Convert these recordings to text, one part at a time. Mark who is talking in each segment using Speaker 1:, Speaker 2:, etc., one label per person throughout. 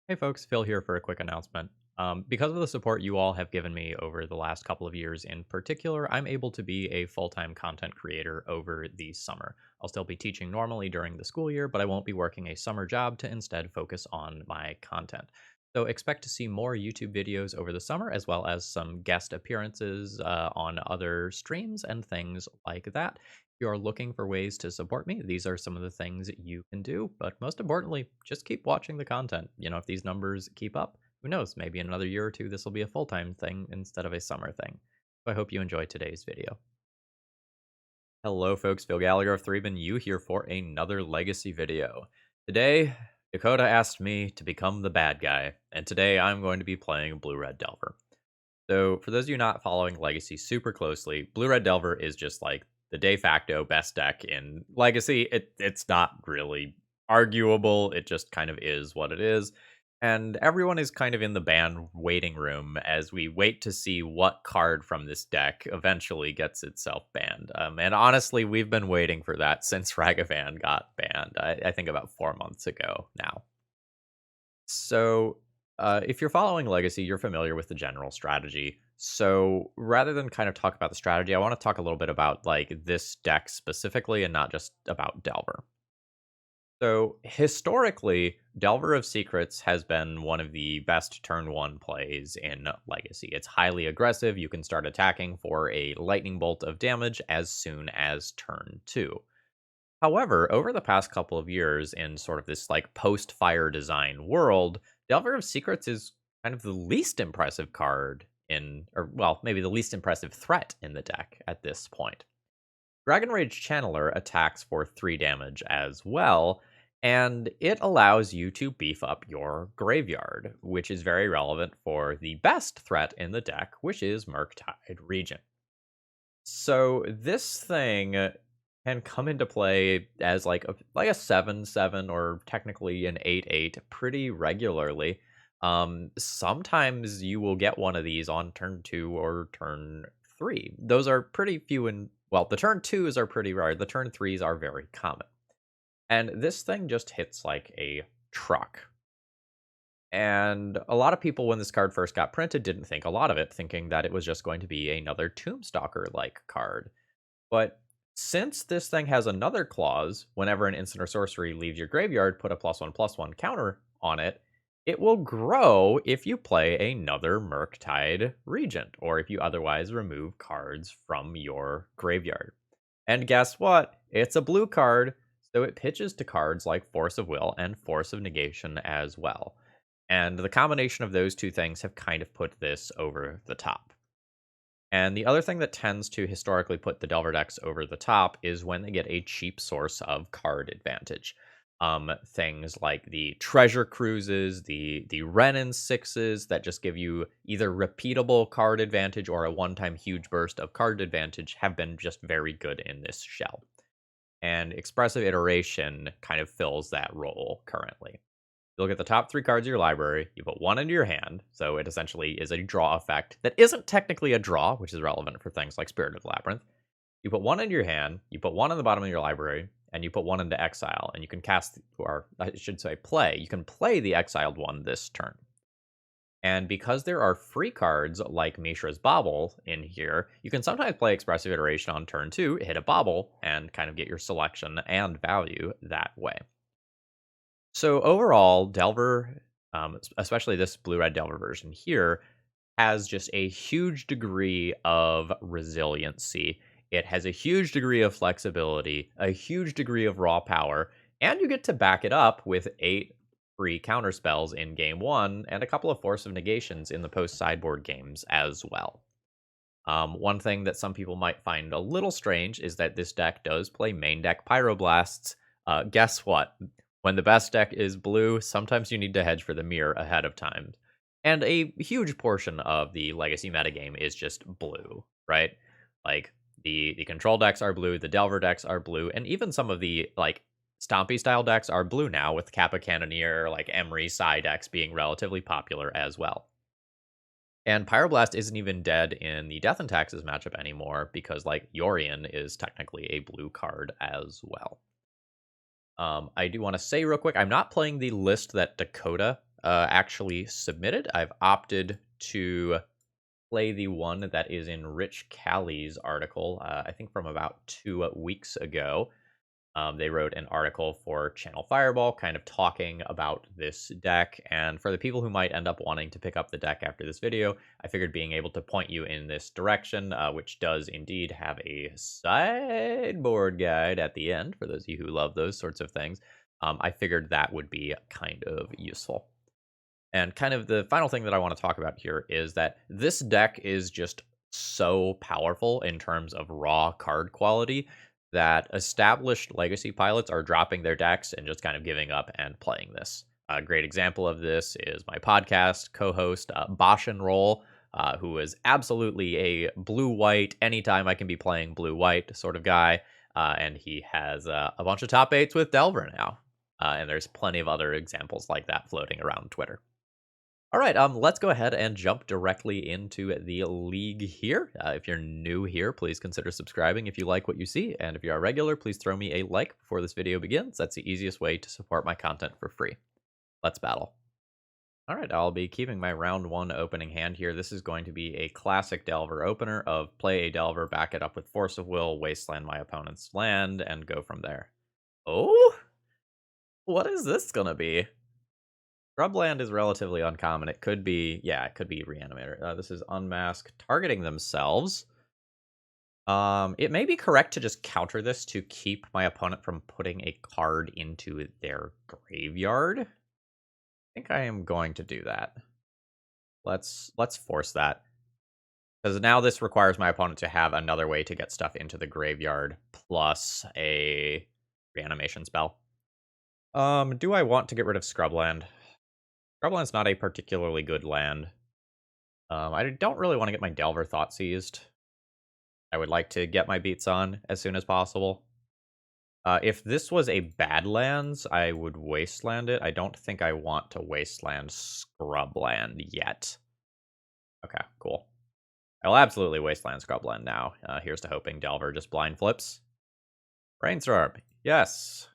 Speaker 1: Hey folks, Phil here for a quick announcement. Because of the support you all have given me over the last couple of years in particular, I'm able to be a full-time content creator over the summer. I'll still be teaching normally during the school year, but I won't be working a summer job to instead focus on my content. So expect to see more YouTube videos over the summer, as well as some guest appearances on other streams and things like that. If you are looking for ways to support me, these are some of the things you can do. But most importantly, just keep watching the content. If these numbers keep up, who knows, maybe in another year or two, this will be a full-time thing instead of a summer thing. So I hope you enjoyed today's video. Hello folks, Phil Gallagher of ThrabenU here for another Legacy video. Today, Dakota asked me to become the bad guy, and today I'm going to be playing Blue-Red Delver. So for those of you not following Legacy super closely, Blue-Red Delver is just like the de facto best deck in Legacy. It's not really arguable, it just kind of is what it is. And everyone is kind of in the ban waiting room as we wait to see what card from this deck eventually gets itself banned. And honestly, we've been waiting for that since Ragavan got banned, I think about 4 months ago now. So, if you're following Legacy, you're familiar with the general strategy. So, rather than kind of talk about the strategy, I want to talk a little bit about like this deck specifically and not just about Delver. So, historically, Delver of Secrets has been one of the best turn 1 plays in Legacy. It's highly aggressive. You can start attacking for a lightning bolt of damage as soon as turn 2. However, over the past couple of years in sort of this like post-fire design world, Delver of Secrets is kind of the least impressive card or well, maybe the least impressive threat in the deck at this point. Dragon Rage Channeler attacks for 3 damage as well, and it allows you to beef up your graveyard, which is very relevant for the best threat in the deck, which is Murktide Regent. So this thing can come into play as like a 7/7 or technically an 8/8 pretty regularly. Sometimes you will get one of these on turn 2 or turn 3. Those are pretty few and well, the turn 2s are pretty rare. The turn 3s are very common. And this thing just hits like a truck. And a lot of people, when this card first got printed, didn't think a lot of it, thinking that it was just going to be another Tombstalker-like card. But since this thing has another clause, whenever an instant or sorcery leaves your graveyard, put a +1/+1 counter on it, it will grow if you play another Murktide Regent, or if you otherwise remove cards from your graveyard. And guess what? It's a blue card, so it pitches to cards like Force of Will and Force of Negation as well. And the combination of those two things have kind of put this over the top. And the other thing that tends to historically put the Delver decks over the top is when they get a cheap source of card advantage. Things like the Treasure Cruises, the Ren and Sixes that just give you either repeatable card advantage or a one-time huge burst of card advantage have been just very good in this shell. And Expressive Iteration kind of fills that role currently. You look at the top 3 cards of your library, you put 1 into your hand, so it essentially is a draw effect that isn't technically a draw, which is relevant for things like Spirit of the Labyrinth. You put 1 into your hand, you put 1 on the bottom of your library, and you put 1 into exile, and you can cast, or I should say play, you can play the exiled one this turn. And because there are free cards like Mishra's Bauble in here, you can sometimes play Expressive Iteration on turn 2, hit a Bauble, and kind of get your selection and value that way. So overall, Delver, especially this Blue-Red Delver version here, has just a huge degree of resiliency. It has a huge degree of flexibility, a huge degree of raw power, and you get to back it up with 8 free counter spells in game 1 and a couple of Force of Negations in the post-sideboard games as well. One thing that some people might find a little strange is that this deck does play main deck Pyroblasts. Guess what? When the best deck is blue, sometimes you need to hedge for the mirror ahead of time. And a huge portion of the Legacy metagame is just blue, right? Like, the control decks are blue, the Delver decks are blue, and even some of the, like, Stompy style decks are blue now, with Kappa Cannoneer, like Emery Psy decks being relatively popular as well. And Pyroblast isn't even dead in the Death and Taxes matchup anymore, because, like, Yorion is technically a blue card as well. I do want to say real quick, I'm not playing the list that Dakota actually submitted. I've opted to play the one that is in Rich Callie's article, I think from about 2 weeks ago. They wrote an article for Channel Fireball, kind of talking about this deck. And for the people who might end up wanting to pick up the deck after this video, I figured being able to point you in this direction, which does indeed have a sideboard guide at the end, for those of you who love those sorts of things, I figured that would be kind of useful. And kind of the final thing that I want to talk about here is that this deck is just so powerful in terms of raw card quality that established legacy pilots are dropping their decks and just kind of giving up and playing this. A great example of this is my podcast co-host, Bosch and Roll, who is absolutely a blue-white, anytime I can be playing blue-white sort of guy. And he has a bunch of top 8s with Delver now. And there's plenty of other examples like that floating around Twitter. All right, let's go ahead and jump directly into the league here. If you're new here, please consider subscribing if you like what you see. And if you are regular, please throw me a like before this video begins. That's the easiest way to support my content for free. Let's battle. All right, I'll be keeping my round 1 opening hand here. This is going to be a classic Delver opener of play a Delver, back it up with Force of Will, wasteland my opponent's land, and go from there. Oh? What is this gonna be? Scrubland is relatively uncommon. It could be, yeah, it could be Reanimator. This is Unmask targeting themselves. It may be correct to just counter this to keep my opponent from putting a card into their graveyard. I think I am going to do that. Let's force that. Because now this requires my opponent to have another way to get stuff into the graveyard, plus a reanimation spell. Do I want to get rid of Scrubland? Scrubland's not a particularly good land. I don't really want to get my Delver Thought Seized. I would like to get my beats on as soon as possible. If this was a Badlands, I would Wasteland it. I don't think I want to Wasteland Scrubland yet. Okay, cool. I'll absolutely Wasteland Scrubland now. Here's to hoping Delver just blind flips. Brainstorm. Yes.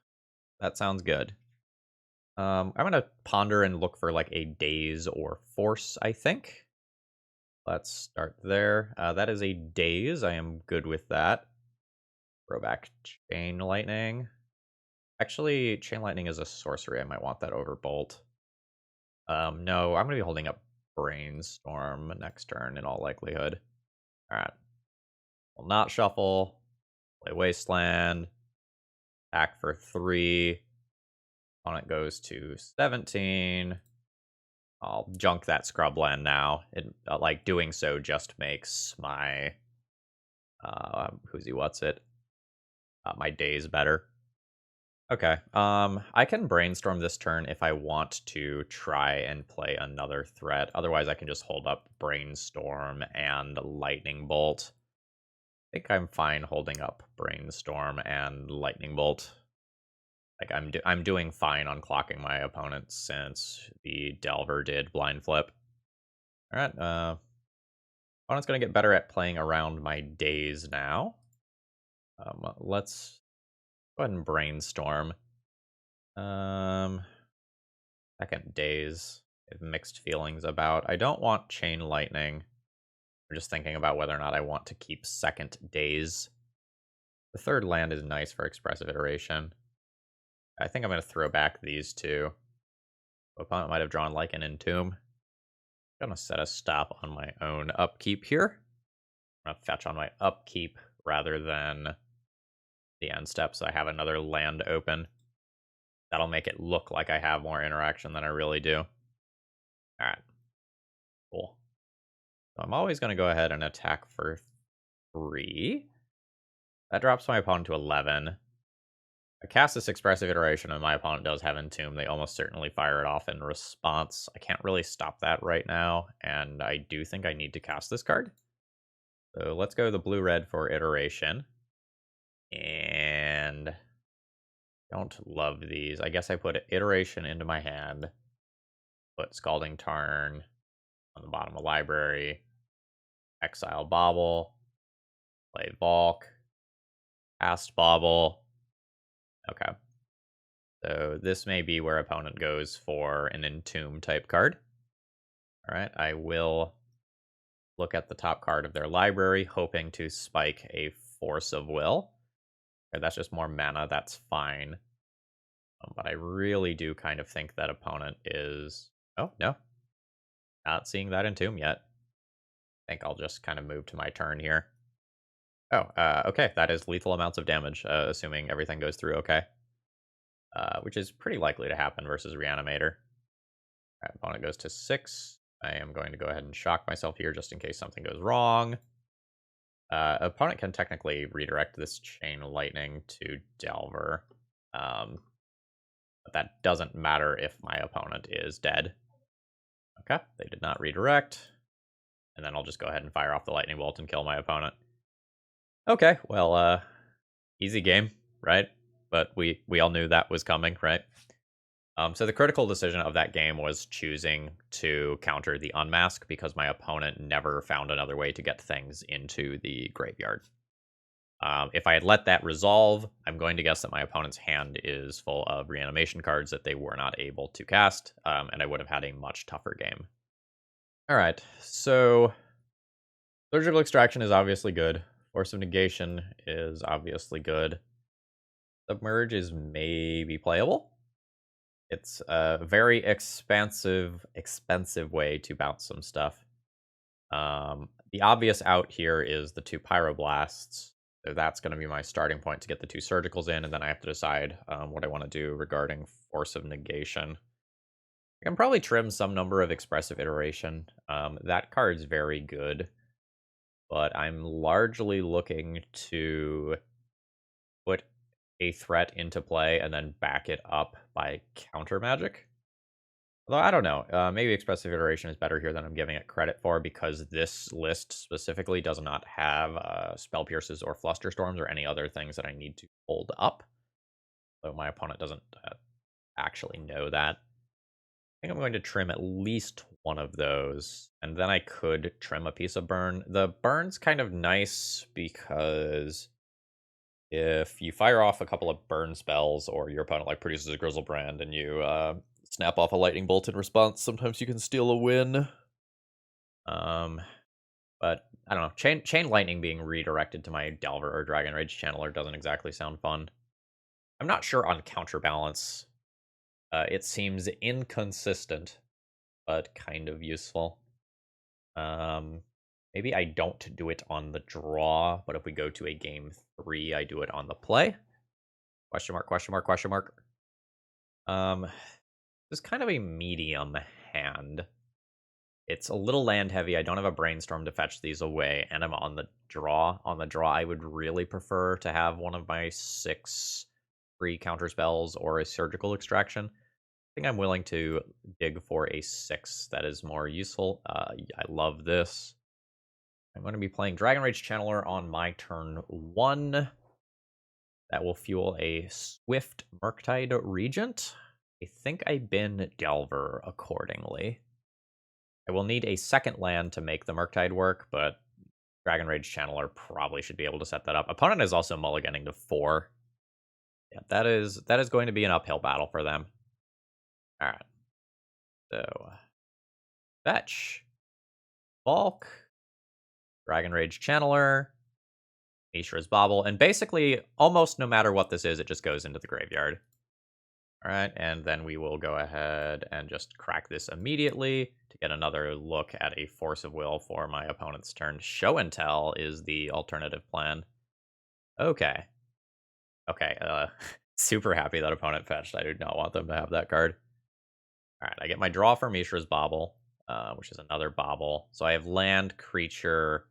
Speaker 1: That sounds good. I'm going to ponder and look for like a Daze or Force, I think. Let's start there. That is a Daze. I am good with that. Throw back Chain Lightning. Actually, Chain Lightning is a sorcery. I might want that over Bolt. No, I'm going to be holding up Brainstorm next turn in all likelihood. Alright. Will not shuffle. Play Wasteland. Attack for 3. Opponent goes to 17. I'll junk that Scrubland now. It, like, doing so just makes my my days better. Okay, I can Brainstorm this turn if I want to try and play another threat. Otherwise, I can just hold up Brainstorm and Lightning Bolt. I think I'm fine holding up Brainstorm and Lightning Bolt. Like, I'm doing fine on clocking my opponent since the Delver did blind flip. Alright, opponent's gonna get better at playing around my days now. Let's go ahead and Brainstorm. Second Daze, I have mixed feelings about. I don't want Chain Lightning. I'm just thinking about whether or not I want to keep second Daze. The third land is nice for Expressive Iteration. I think I'm going to throw back these two. Opponent might have drawn like an Entomb. I'm going to set a stop on my own upkeep here. I'm going to fetch on my upkeep rather than the end step, so I have another land open. That'll make it look like I have more interaction than I really do. Alright. Cool. So I'm always going to go ahead and attack for 3. That drops my opponent to 11. I cast this Expressive Iteration and my opponent does have Entomb. They almost certainly fire it off in response. I can't really stop that right now, and I do think I need to cast this card. So let's go the blue-red for Iteration. And don't love these. I guess I put Iteration into my hand. Put Scalding Tarn on the bottom of Library. Exile Bauble. Play Valk. Cast Bauble. Okay. So this may be where opponent goes for an Entomb type card. All right, I will look at the top card of their library, hoping to spike a Force of Will. Okay, that's just more mana, that's fine. But I really do kind of think that opponent is... Oh, no. Not seeing that Entomb yet. I think I'll just kind of move to my turn here. Oh, okay, that is lethal amounts of damage, assuming everything goes through okay. Which is pretty likely to happen versus Reanimator. Right, opponent goes to 6. I am going to go ahead and shock myself here just in case something goes wrong. Opponent can technically redirect this Chain Lightning to Delver. But that doesn't matter if my opponent is dead. Okay, they did not redirect. And then I'll just go ahead and fire off the Lightning Bolt and kill my opponent. Okay, well, easy game, right? But we all knew that was coming, right? So the critical decision of that game was choosing to counter the Unmask because my opponent never found another way to get things into the graveyard. If I had let that resolve, I'm going to guess that my opponent's hand is full of reanimation cards that they were not able to cast, and I would have had a much tougher game. All right, so Surgical Extraction is obviously good. Force of Negation is obviously good. Submerge is maybe playable. It's a very expensive way to bounce some stuff. The obvious out here is the 2 Pyroblasts. So that's going to be my starting point to get the 2 Surgicals in, and then I have to decide what I want to do regarding Force of Negation. I can probably trim some number of Expressive Iteration. That card's very good, but I'm largely looking to put a threat into play and then back it up by counter magic. Although I don't know, maybe Expressive Iteration is better here than I'm giving it credit for because this list specifically does not have Spell Pierces or Flusterstorms or any other things that I need to hold up. So my opponent doesn't actually know that. I think I'm going to trim at least one of those, and then I could trim a piece of burn. The burn's kind of nice because if you fire off a couple of burn spells or your opponent like produces a Grizzlebrand and you snap off a lightning bolt in response, sometimes you can steal a win. But I don't know. Chain lightning being redirected to my Delver or Dragon Rage Channeler doesn't exactly sound fun. I'm not sure on counterbalance. It seems inconsistent, but kind of useful. Maybe I don't do it on the draw, but if we go to a game 3, I do it on the play. Question mark, question mark, question mark. This is kind of a medium hand. It's a little land heavy. I don't have a Brainstorm to fetch these away, and I'm on the draw. On the draw, I would really prefer to have one of my 6 free counter spells or a Surgical Extraction. I think I'm willing to dig for a 6 that is more useful. I love this. I'm going to be playing Dragon Rage Channeler on my turn 1. That will fuel a Swift Murktide Regent. I think I bin Delver accordingly. I will need a second land to make the Murktide work, but Dragon Rage Channeler probably should be able to set that up. Opponent is also mulliganing to 4. Yeah, that is going to be an uphill battle for them. All right. So, fetch. Bulk. Dragon Rage Channeler. Mishra's Bauble. And basically, almost no matter what this is, it just goes into the graveyard. All right, and then we will go ahead and just crack this immediately to get another look at a Force of Will for my opponent's turn. Show and Tell is the alternative plan. Okay. Okay, super happy that opponent fetched. I do not want them to have that card. All right, I get my draw for Mishra's Bauble, which is another Bauble. So I have land, creature,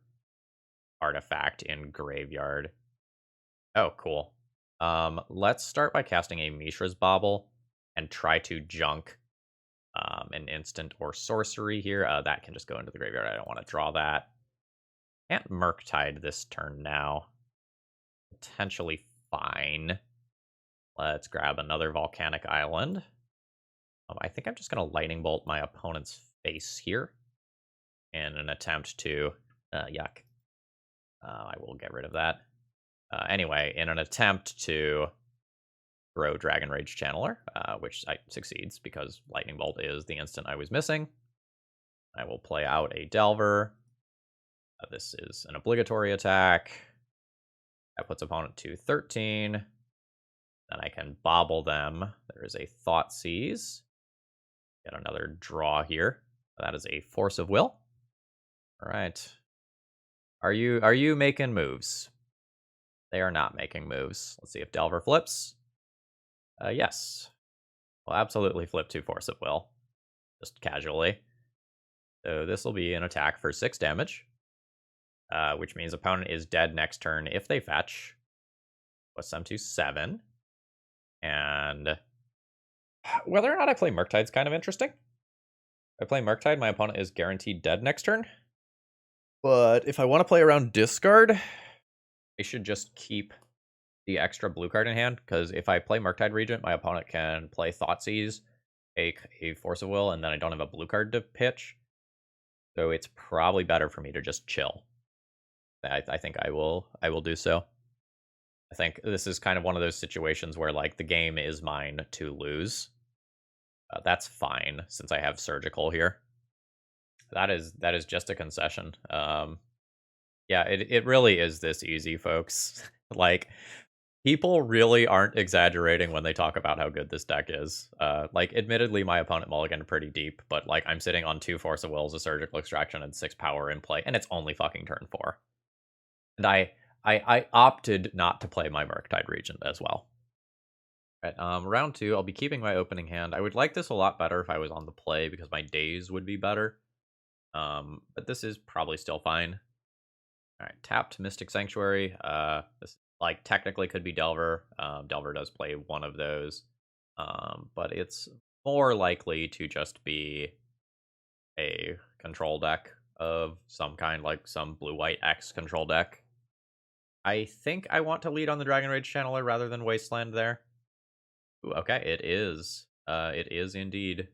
Speaker 1: artifact in graveyard. Oh, cool. Let's start by casting a Mishra's Bauble and try to junk an instant or sorcery here. That can just go into the graveyard. I don't want to draw that. Can't Murktide this turn now. Potentially fine. Let's grab another Volcanic Island. I think I'm just going to Lightning Bolt my opponent's face here in an attempt to... yuck. I will get rid of that. Anyway, in an attempt to throw Dragon Rage Channeler, which succeeds because Lightning Bolt is the instant I was missing. I will play out a Delver. This is an obligatory attack. That puts opponent to 13. Then I can bobble them. There is a Thoughtseize. Get another draw here. That is a Force of Will. All right. Are you making moves? They are not making moves. Let's see if Delver flips. Yes. Well, absolutely flip to Force of Will. Just casually. So this will be an attack for 6 damage. Which means opponent is dead next turn if they fetch. Puts them to 7. And whether or not I play Murktide is kind of interesting. If I play Murktide, my opponent is guaranteed dead next turn. But if I want to play around discard, I should just keep the extra blue card in hand, because if I play Murktide Regent, my opponent can play Thoughtseize, take a Force of Will, and then I don't have a blue card to pitch. So it's probably better for me to just chill. I think I will do so. I think this is kind of one of those situations where like the game is mine to lose. That's fine since I have Surgical here. That is just a concession. Yeah, it really is this easy, folks. Like, people really aren't exaggerating when they talk about how good this deck is. Like, admittedly, my opponent mulliganed pretty deep, but like I'm sitting on 2 Force of Wills, a Surgical Extraction, and 6 power in play, and it's only fucking turn 4. And I opted not to play my Murktide Regent as well. Right, round 2, I'll be keeping my opening hand. I would like this a lot better if I was on the play because my days would be better. But this is probably still fine. All right, tapped Mystic Sanctuary. This like technically could be Delver. Delver does play one of those, but it's more likely to just be a control deck of some kind, like some blue-white X control deck. I think I want to lead on the Dragon Rage Channeler rather than Wasteland there. Ooh, okay, it is. It is indeed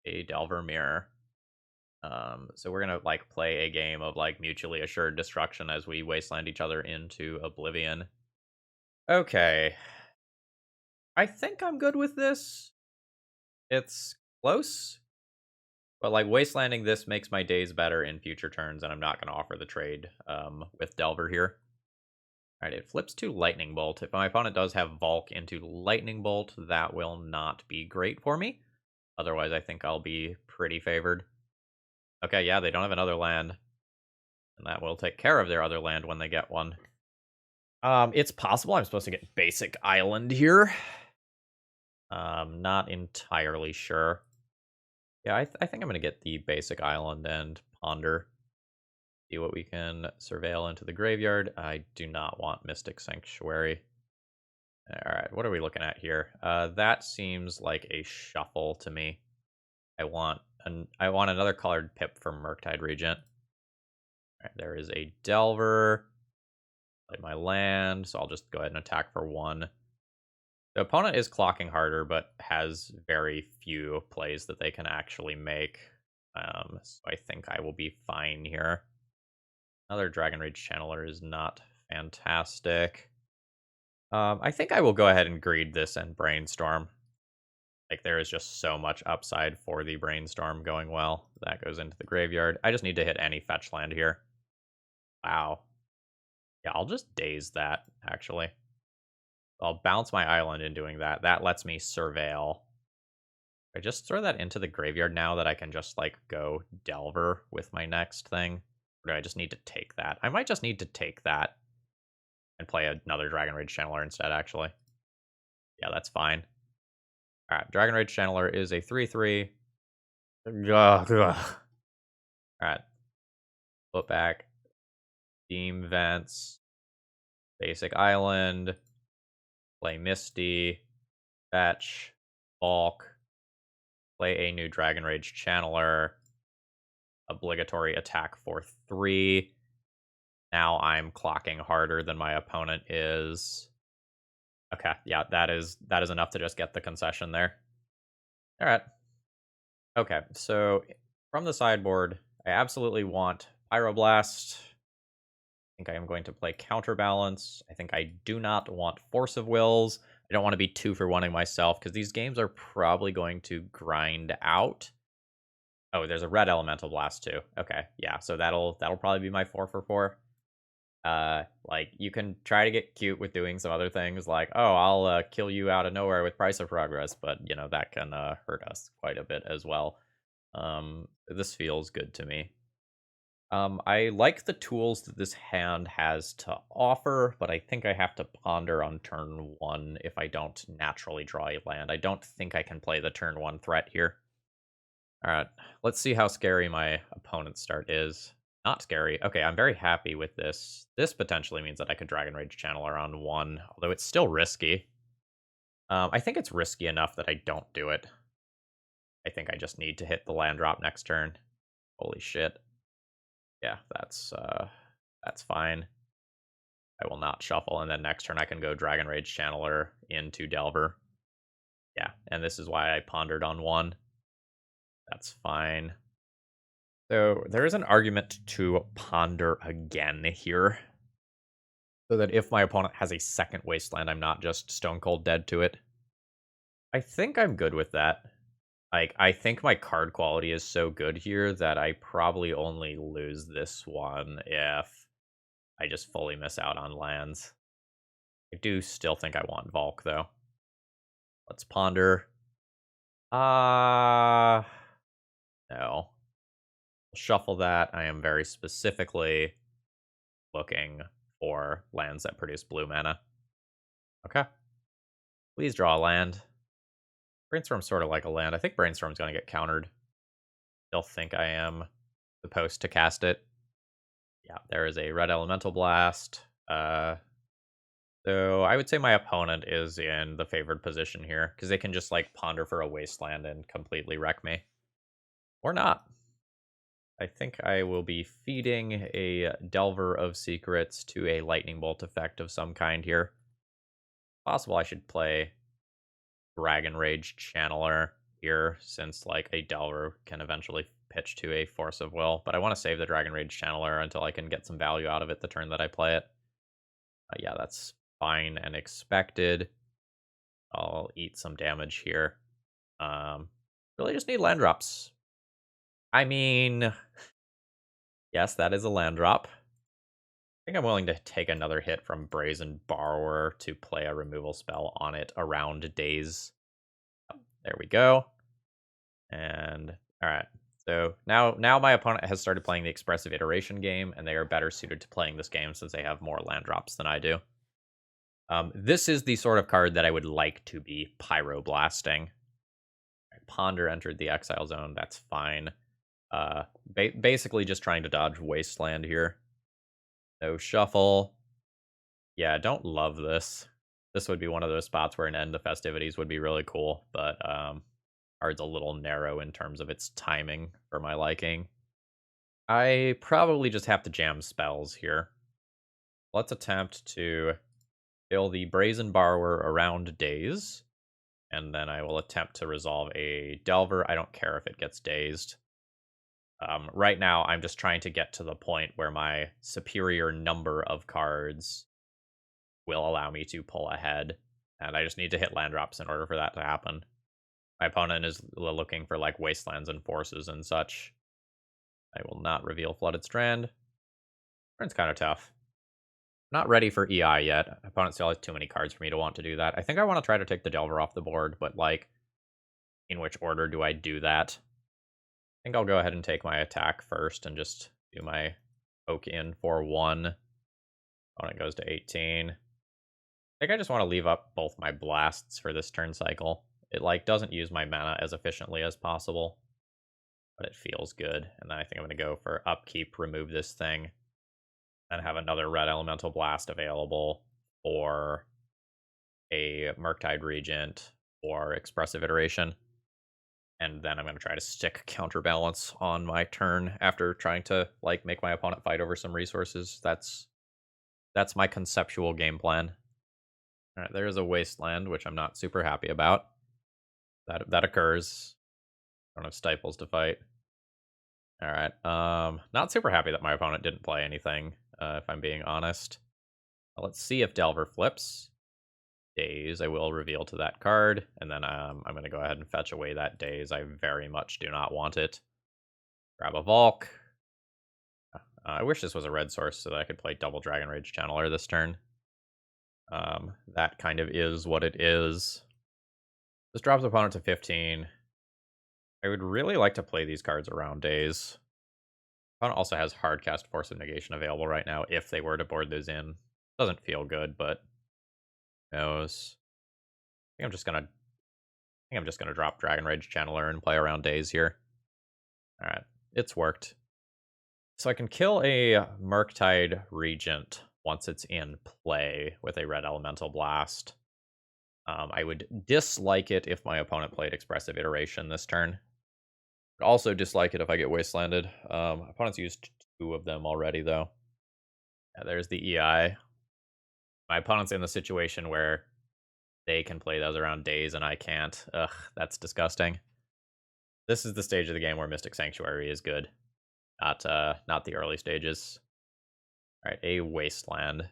Speaker 1: a Delver Mirror. So we're gonna like play a game of like mutually assured destruction as we wasteland each other into oblivion. Okay. I think I'm good with this. It's close. But like wastelanding this makes my days better in future turns, and I'm not gonna offer the trade with Delver here. Alright, it flips to Lightning Bolt. If my opponent does have Volk into Lightning Bolt, that will not be great for me. Otherwise, I think I'll be pretty favored. Okay, yeah, they don't have another land. And that will take care of their other land when they get one. It's possible I'm supposed to get Basic Island here. Not entirely sure. Yeah, I think I'm going to get the Basic Island and Ponder. See what we can surveil into the graveyard. I do not want Mystic Sanctuary. Alright, what are we looking at here? That seems like a shuffle to me. I want another colored pip for Murktide Regent. Alright, there is a Delver. Play my land, so I'll just go ahead and attack for 1. The opponent is clocking harder, but has very few plays that they can actually make. So I think I will be fine here. Another Dragon Rage Channeler is not fantastic. I think I will go ahead and greed this and Brainstorm. Like, there is just so much upside for the Brainstorm going well. That goes into the graveyard. I just need to hit any fetch land here. Wow. Yeah, I'll just daze that, actually. I'll bounce my island in doing that. That lets me surveil. I just throw that into the graveyard now that I can just, like, go Delver with my next thing. Or do I just need to take that? I might just need to take that and play another Dragon Rage Channeler instead, actually. Yeah, that's fine. Alright, Dragon Rage Channeler is a 3/3. Alright. Flip back. Steam Vents. Basic Island. Play Misty. Fetch. Bulk. Play a new Dragon Rage Channeler. Obligatory attack for 3. Now I'm clocking harder than my opponent is. Okay, yeah, that is enough to just get the concession there. Alright. Okay, so from the sideboard, I absolutely want Pyroblast. I think I am going to play Counterbalance. I think I do not want Force of Wills. I don't want to be 2 for 1ing myself because these games are probably going to grind out. Oh, there's a red elemental blast too. Okay, yeah, so that'll probably be my 4 for 4. Like, you can try to get cute with doing some other things, like, oh, I'll kill you out of nowhere with Price of Progress, but you know that can hurt us quite a bit as well. This feels good to me. I like the tools that this hand has to offer, but I think I have to ponder on turn 1 if I don't naturally draw a land. I don't think I can play the turn 1 threat here. Alright, let's see how scary my opponent's start is. Not scary. Okay, I'm very happy with this. This potentially means that I could Dragon Rage Channel around 1, although it's still risky. I think it's risky enough that I don't do it. I think I just need to hit the land drop next turn. Holy shit. Yeah, that's fine. I will not shuffle, and then next turn I can go Dragon Rage Channeler into Delver. Yeah, and this is why I pondered on 1. That's fine. So there is an argument to ponder again here. So that if my opponent has a second Wasteland, I'm not just stone cold dead to it. I think I'm good with that. Like, I think my card quality is so good here that I probably only lose this one if I just fully miss out on lands. I do still think I want Volk, though. Let's ponder. No. Shuffle that. I am very specifically looking for lands that produce blue mana. Okay. Please draw a land. Brainstorm's sort of like a land. I think Brainstorm's going to get countered. They'll think I am supposed to cast it. Yeah, there is a red elemental blast. So I would say my opponent is in the favored position here because they can just like ponder for a wasteland and completely wreck me. Or not. I think I will be feeding a Delver of Secrets to a lightning bolt effect of some kind here. Possible I should play Dragon Rage Channeler here, since like a Delver can eventually pitch to a Force of Will, but I want to save the Dragon Rage Channeler until I can get some value out of it the turn that I play it. Yeah, that's fine and expected. I'll eat some damage here. Really just need land drops. I mean, yes, that is a land drop. I think I'm willing to take another hit from Brazen Borrower to play a removal spell on it around days. There we go. And all right. So now my opponent has started playing the Expressive Iteration game, and they are better suited to playing this game since they have more land drops than I do. This is the sort of card that I would like to be pyroblasting. Ponder entered the exile zone. That's fine. Basically just trying to dodge Wasteland here. No shuffle. Yeah, don't love this. This would be one of those spots where an End of Festivities would be really cool, but card's a little narrow in terms of its timing for my liking. I probably just have to jam spells here. Let's attempt to kill the Brazen Borrower around days, and then I will attempt to resolve a Delver. I don't care if it gets dazed. Right now, I'm just trying to get to the point where my superior number of cards will allow me to pull ahead, and I just need to hit land drops in order for that to happen. My opponent is looking for like wastelands and forces and such. I will not reveal Flooded Strand. It's kind of tough. Not ready for EI yet. Opponent still has too many cards for me to want to do that. I think I want to try to take the Delver off the board, but like, in which order do I do that? I think I'll go ahead and take my attack first and just do my poke in for 1. Opponent goes to 18. I think I just want to leave up both my blasts for this turn cycle. It like doesn't use my mana as efficiently as possible, but it feels good. And then I think I'm going to go for upkeep, remove this thing, and have another red elemental blast available for a Murktide Regent or Expressive Iteration. And then I'm going to try to stick Counterbalance on my turn after trying to like make my opponent fight over some resources. That's my conceptual game plan. All right, there's a Wasteland, which I'm not super happy about. That occurs. I don't have Stifles to fight. All right. Not super happy that my opponent didn't play anything, if I'm being honest. Let's see if Delver flips. Daze, I will reveal to that card, and then I'm going to go ahead and fetch away that Daze. I very much do not want it. Grab a Volk. I wish this was a red source so that I could play double Dragon Rage Channeler this turn. That kind of is what it is. This drops opponent to 15. I would really like to play these cards around Daze. Opponent also has Hardcast Force of Negation available right now if they were to board those in. Doesn't feel good, but who knows. I think I'm just gonna drop Dragon Rage Channeler and play around Daze here. Alright, it's worked. So I can kill a Murktide Regent once it's in play with a Red Elemental Blast. I would dislike it if my opponent played Expressive Iteration this turn. I'd also dislike it if I get Wastelanded. Opponent's used 2 of them already, though. Yeah, there's the EI. My opponent's in the situation where they can play those around Daze and I can't. Ugh, that's disgusting. This is the stage of the game where Mystic Sanctuary is good. Not the early stages. Alright, a Wasteland.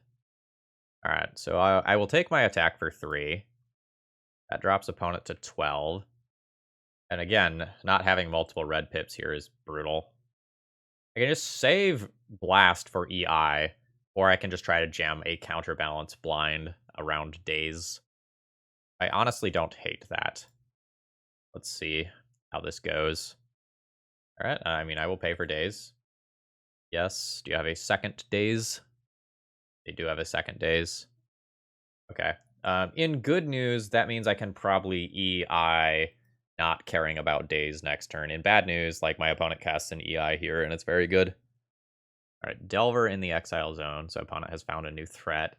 Speaker 1: Alright, so I will take my attack for 3. That drops opponent to 12. And again, not having multiple red pips here is brutal. I can just save Blast for EI, or I can just try to jam a counterbalance blind around Daze. I honestly don't hate that. Let's see how this goes. Alright, I mean, I will pay for Daze. Yes, do you have a second Daze? They do have a second Daze. Okay. In good news, that means I can probably EI not caring about Daze next turn. In bad news, like my opponent casts an EI here, and it's very good. Alright, Delver in the exile zone, so opponent has found a new threat.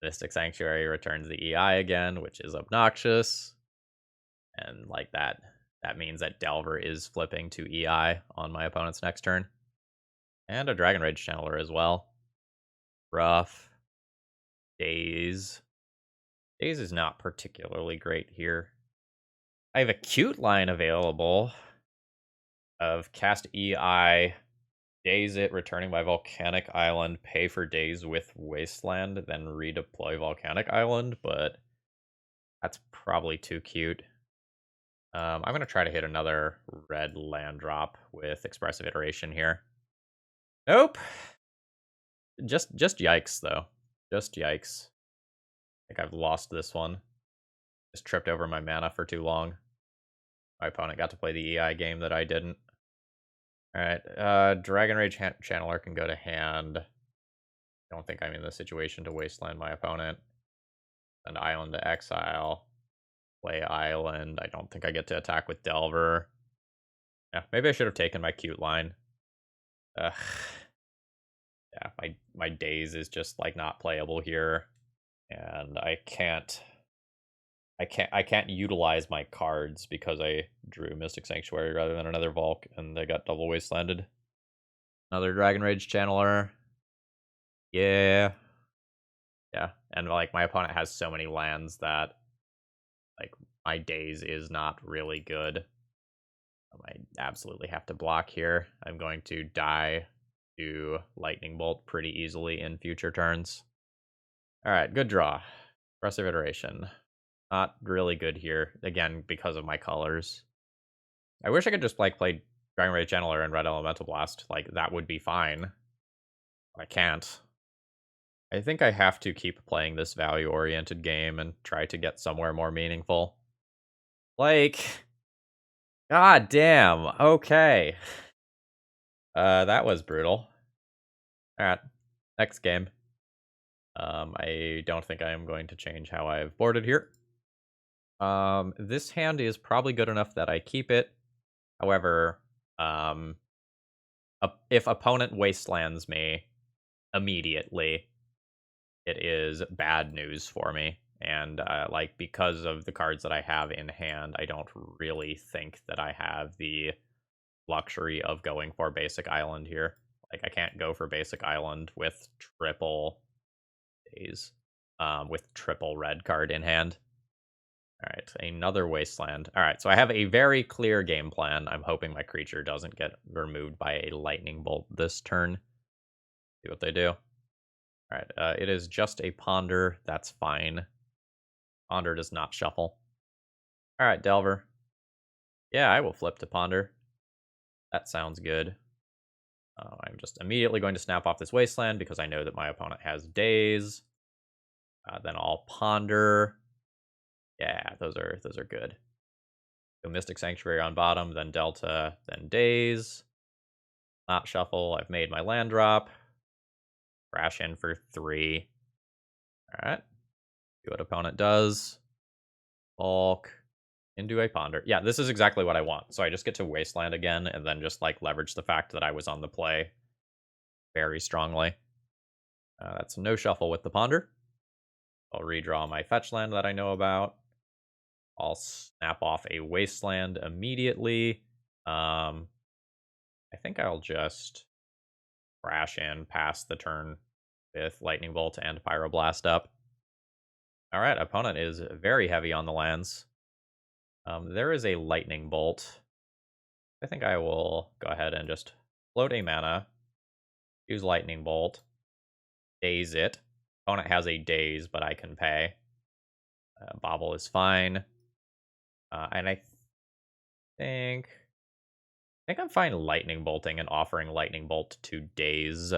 Speaker 1: Mystic Sanctuary returns the EI again, which is obnoxious. And like that means that Delver is flipping to EI on my opponent's next turn. And a Dragon Rage Channeler as well. Rough. Daze. Daze is not particularly great here. I have a cute line available of cast EI, Daze it, returning by Volcanic Island, pay for Daze with Wasteland, then redeploy Volcanic Island, but that's probably too cute. I'm going to try to hit another red land drop with Expressive Iteration here. Nope. Just yikes, though. Just yikes. I think I've lost this one. Just tripped over my mana for too long. My opponent got to play the EI game that I didn't. Alright, Dragon Rage Channeler can go to hand. I don't think I'm in the situation to Wasteland my opponent. Send Island to exile. Play Island. I don't think I get to attack with Delver. Yeah, maybe I should have taken my cute line. Ugh. Yeah, my Daze is just like not playable here. And I can't utilize my cards because I drew Mystic Sanctuary rather than another Volk, and they got double Wastelanded. Another Dragon Rage Channeler. Yeah. Yeah, and like my opponent has so many lands that like my Daze is not really good. I absolutely have to block here. I'm going to die to Lightning Bolt pretty easily in future turns. Alright, good draw. Expressive Iteration. Not really good here, again, because of my colors. I wish I could just like play Dragon Rage Channeler and Red Elemental Blast. Like, that would be fine. I can't. I think I have to keep playing this value-oriented game and try to get somewhere more meaningful. Like, god damn, okay. That was brutal. Alright, next game. I don't think I am going to change how I've boarded here. This hand is probably good enough that I keep it. However, if opponent wastelands me immediately, it is bad news for me. And like because of the cards that I have in hand, I don't really think that I have the luxury of going for basic island here. Like I can't go for basic island with triple days, with triple red card in hand. All right, another wasteland. All right, so I have a very clear game plan. I'm hoping my creature doesn't get removed by a lightning bolt this turn. See what they do. All right, it is just a ponder. That's fine. Ponder does not shuffle. Alright, Delver. Yeah, I will flip to Ponder. That sounds good. I'm just immediately going to snap off this Wasteland because I know that my opponent has Daze. Then I'll Ponder. Yeah, those are good. So Mystic Sanctuary on bottom, then Delta, then Daze. Not shuffle. I've made my land drop. Crash in for 3. Alright. See what opponent does. Bulk. Into a Ponder. Yeah, this is exactly what I want. So I just get to Wasteland again and then just like leverage the fact that I was on the play very strongly. That's no shuffle with the Ponder. I'll redraw my fetch land that I know about. I'll snap off a Wasteland immediately. I think I'll just crash in past the turn with Lightning Bolt and Pyroblast up. Alright, opponent is very heavy on the lands. There is a Lightning Bolt. I think I will go ahead and just float a mana, use Lightning Bolt, daze it. Opponent has a daze, but I can pay. Bobble is fine. And I think I'm fine Lightning Bolting and offering Lightning Bolt to daze.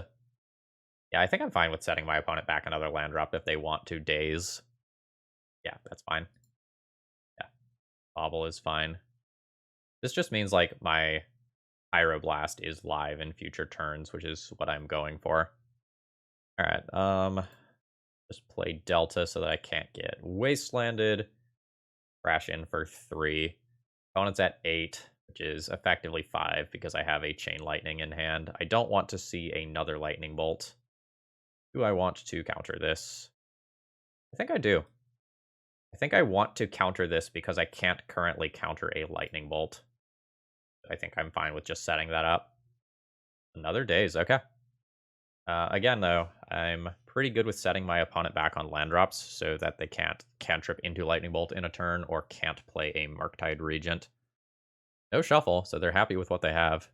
Speaker 1: Yeah, I think I'm fine with setting my opponent back another land drop if they want to daze. Yeah, that's fine. Yeah, Bobble is fine. This just means, like, my Pyroblast is live in future turns, which is what I'm going for. Alright, just play Delta so that I can't get Wastelanded. Crash in for 3. Opponent's at 8, which is effectively 5 because I have a Chain Lightning in hand. I don't want to see another Lightning Bolt. Do I want to counter this? I think I do. I think I want to counter this because I can't currently counter a Lightning Bolt. I think I'm fine with just setting that up. Another daze, okay. Again, though, I'm pretty good with setting my opponent back on land drops so that they can't cantrip into Lightning Bolt in a turn or can't play a Murktide Regent. No shuffle, so they're happy with what they have.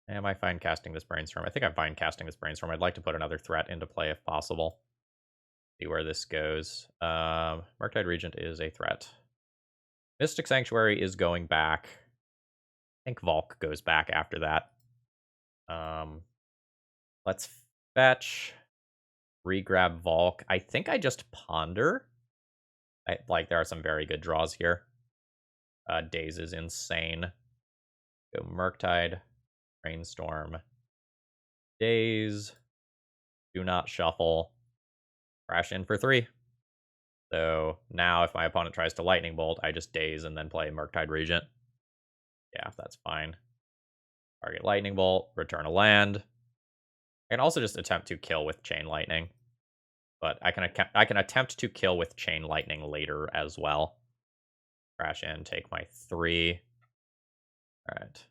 Speaker 1: Am I fine casting this Brainstorm? I think I'm fine casting this Brainstorm. I'd like to put another threat into play if possible. See where this goes. Murktide Regent is a threat. Mystic Sanctuary is going back. I think Volk goes back after that. Let's fetch. Regrab Volk. I think I just Ponder. There are some very good draws here. Daze is insane. Go Murktide. Brainstorm. Daze. Do not shuffle. Crash in for 3. So now if my opponent tries to Lightning Bolt, I just daze and then play Murktide Regent. Yeah, that's fine. Target Lightning Bolt, return a land. I can also just attempt to kill with Chain Lightning. But I can attempt to kill with Chain Lightning later as well. Crash in, take my 3. Alright.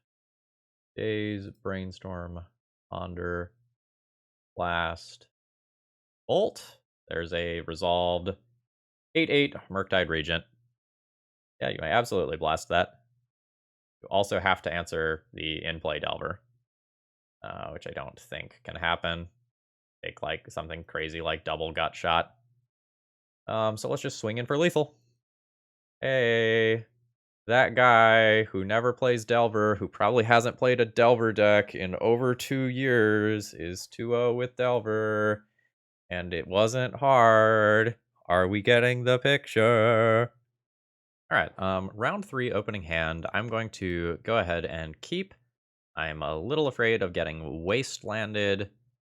Speaker 1: Daze, Brainstorm, Ponder, Blast, Bolt. There's a resolved 8/8 Murktide Regent. Yeah, you may absolutely blast that. You also have to answer the in-play Delver, which I don't think can happen. Take like something crazy like double gut shot. So let's just swing in for lethal. Hey, that guy who never plays Delver, who probably hasn't played a Delver deck in over 2 years, is 2-0 with Delver. And it wasn't hard. Are we getting the picture? Alright, round 3 opening hand. I'm going to go ahead and keep. I'm a little afraid of getting wastelanded.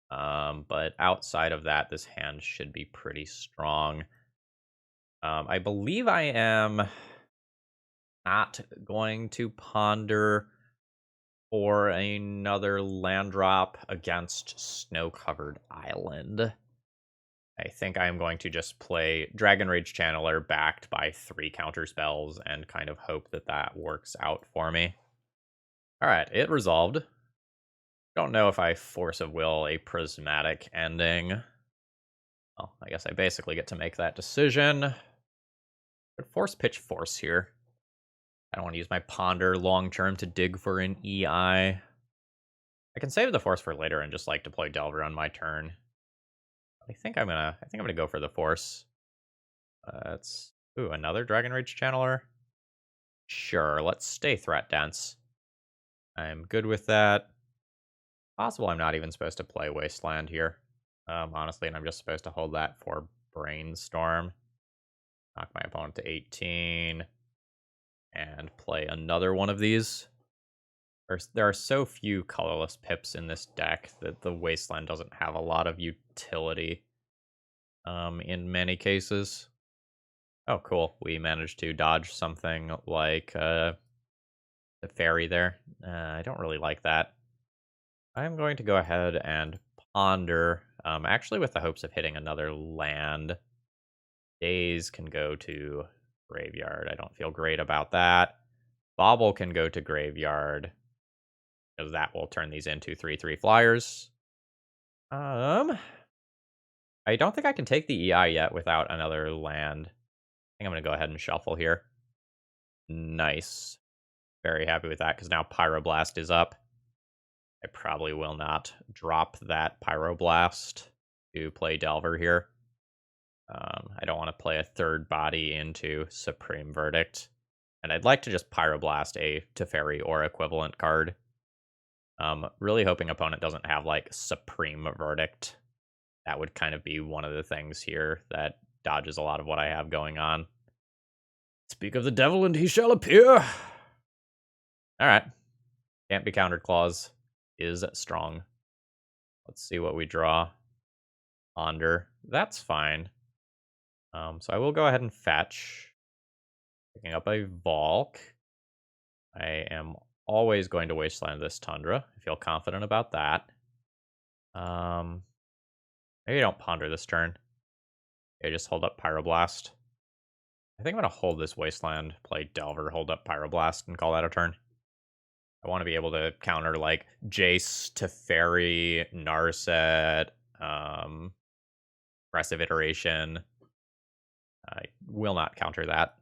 Speaker 1: But outside of that, this hand should be pretty strong. I believe I am not going to Ponder for another land drop against Snow-Covered Island. I think I'm going to just play Dragon Rage Channeler backed by 3 counter spells and kind of hope that that works out for me. Alright, it resolved. Don't know if I Force of Will a prismatic ending. Well, I guess I basically get to make that decision. But Pitch Force here. I don't want to use my Ponder long term to dig for an EI. I can save the Force for later and just like deploy Delver on my turn. I think I'm gonna go for the Force. Let's... Ooh, another Dragon Rage Channeler? Sure, let's stay threat dense. I'm good with that. Possible I'm not even supposed to play Wasteland here. Honestly, and I'm just supposed to hold that for Brainstorm. Knock my opponent to 18. And play another one of these. There are so few colorless pips in this deck that the Wasteland doesn't have a lot of utility in many cases. Oh, cool. We managed to dodge something like the fairy there. I don't really like that. I'm going to go ahead and ponder, actually with the hopes of hitting another land. Days can go to graveyard. I don't feel great about that. Bobble can go to graveyard, because that will turn these into 3/3 flyers. I don't think I can take the EI yet without another land. I think I'm going to go ahead and shuffle here. Nice. Very happy with that, because now Pyroblast is up. I probably will not drop that Pyroblast to play Delver here. I don't want to play a third body into Supreme Verdict. And I'd like to just Pyroblast a Teferi or equivalent card. Really hoping opponent doesn't have, like, Supreme Verdict. That would kind of be one of the things here that dodges a lot of what I have going on. Speak of the devil and he shall appear. Alright. Can't be countered clause is strong. Let's see what we draw. Ponder. That's fine. So I will go ahead and fetch. Picking up a Valk. I am always going to Wasteland this Tundra. I feel confident about that. Maybe I don't Ponder this turn. Okay, just hold up Pyroblast. I think I'm going to hold this Wasteland, play Delver, hold up Pyroblast, and call that a turn. I want to be able to counter, like, Jace, Teferi, Narset, Aggressive Iteration. I will not counter that.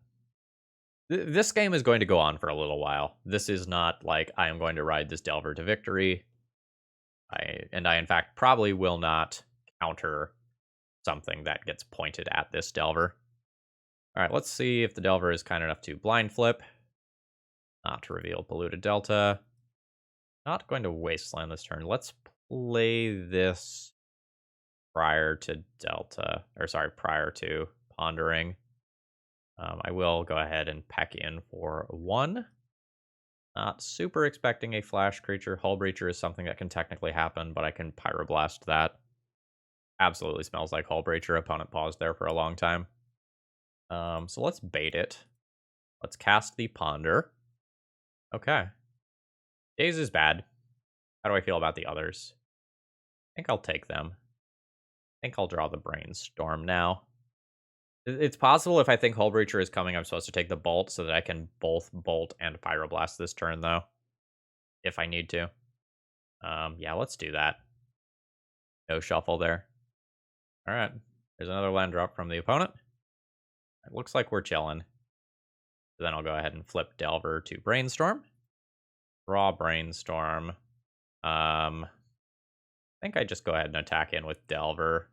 Speaker 1: This game is going to go on for a little while. This is not like I am going to ride this Delver to victory. I, in fact, probably will not counter something that gets pointed at this Delver. All right, let's see if the Delver is kind enough to blind flip. Not to reveal Polluted Delta. Not going to Wasteland this turn. Let's play this prior to Delta. Or sorry, prior to Pondering. I will go ahead and pack in for 1. Not super expecting a flash creature. Hull Breacher is something that can technically happen, but I can Pyroblast that. Absolutely smells like Hull Breacher. Opponent paused there for a long time. So let's bait it. Let's cast the Ponder. Okay. Daze is bad. How do I feel about the others? I think I'll take them. I think I'll draw the Brainstorm now. It's possible if I think Hull Breacher is coming, I'm supposed to take the Bolt so that I can both Bolt and Pyroblast this turn, though. If I need to. Yeah, let's do that. No shuffle there. Alright. There's another land drop from the opponent. It looks like we're chilling. So then I'll go ahead and flip Delver to Brainstorm. Draw Brainstorm. I think I just go ahead and attack in with Delver.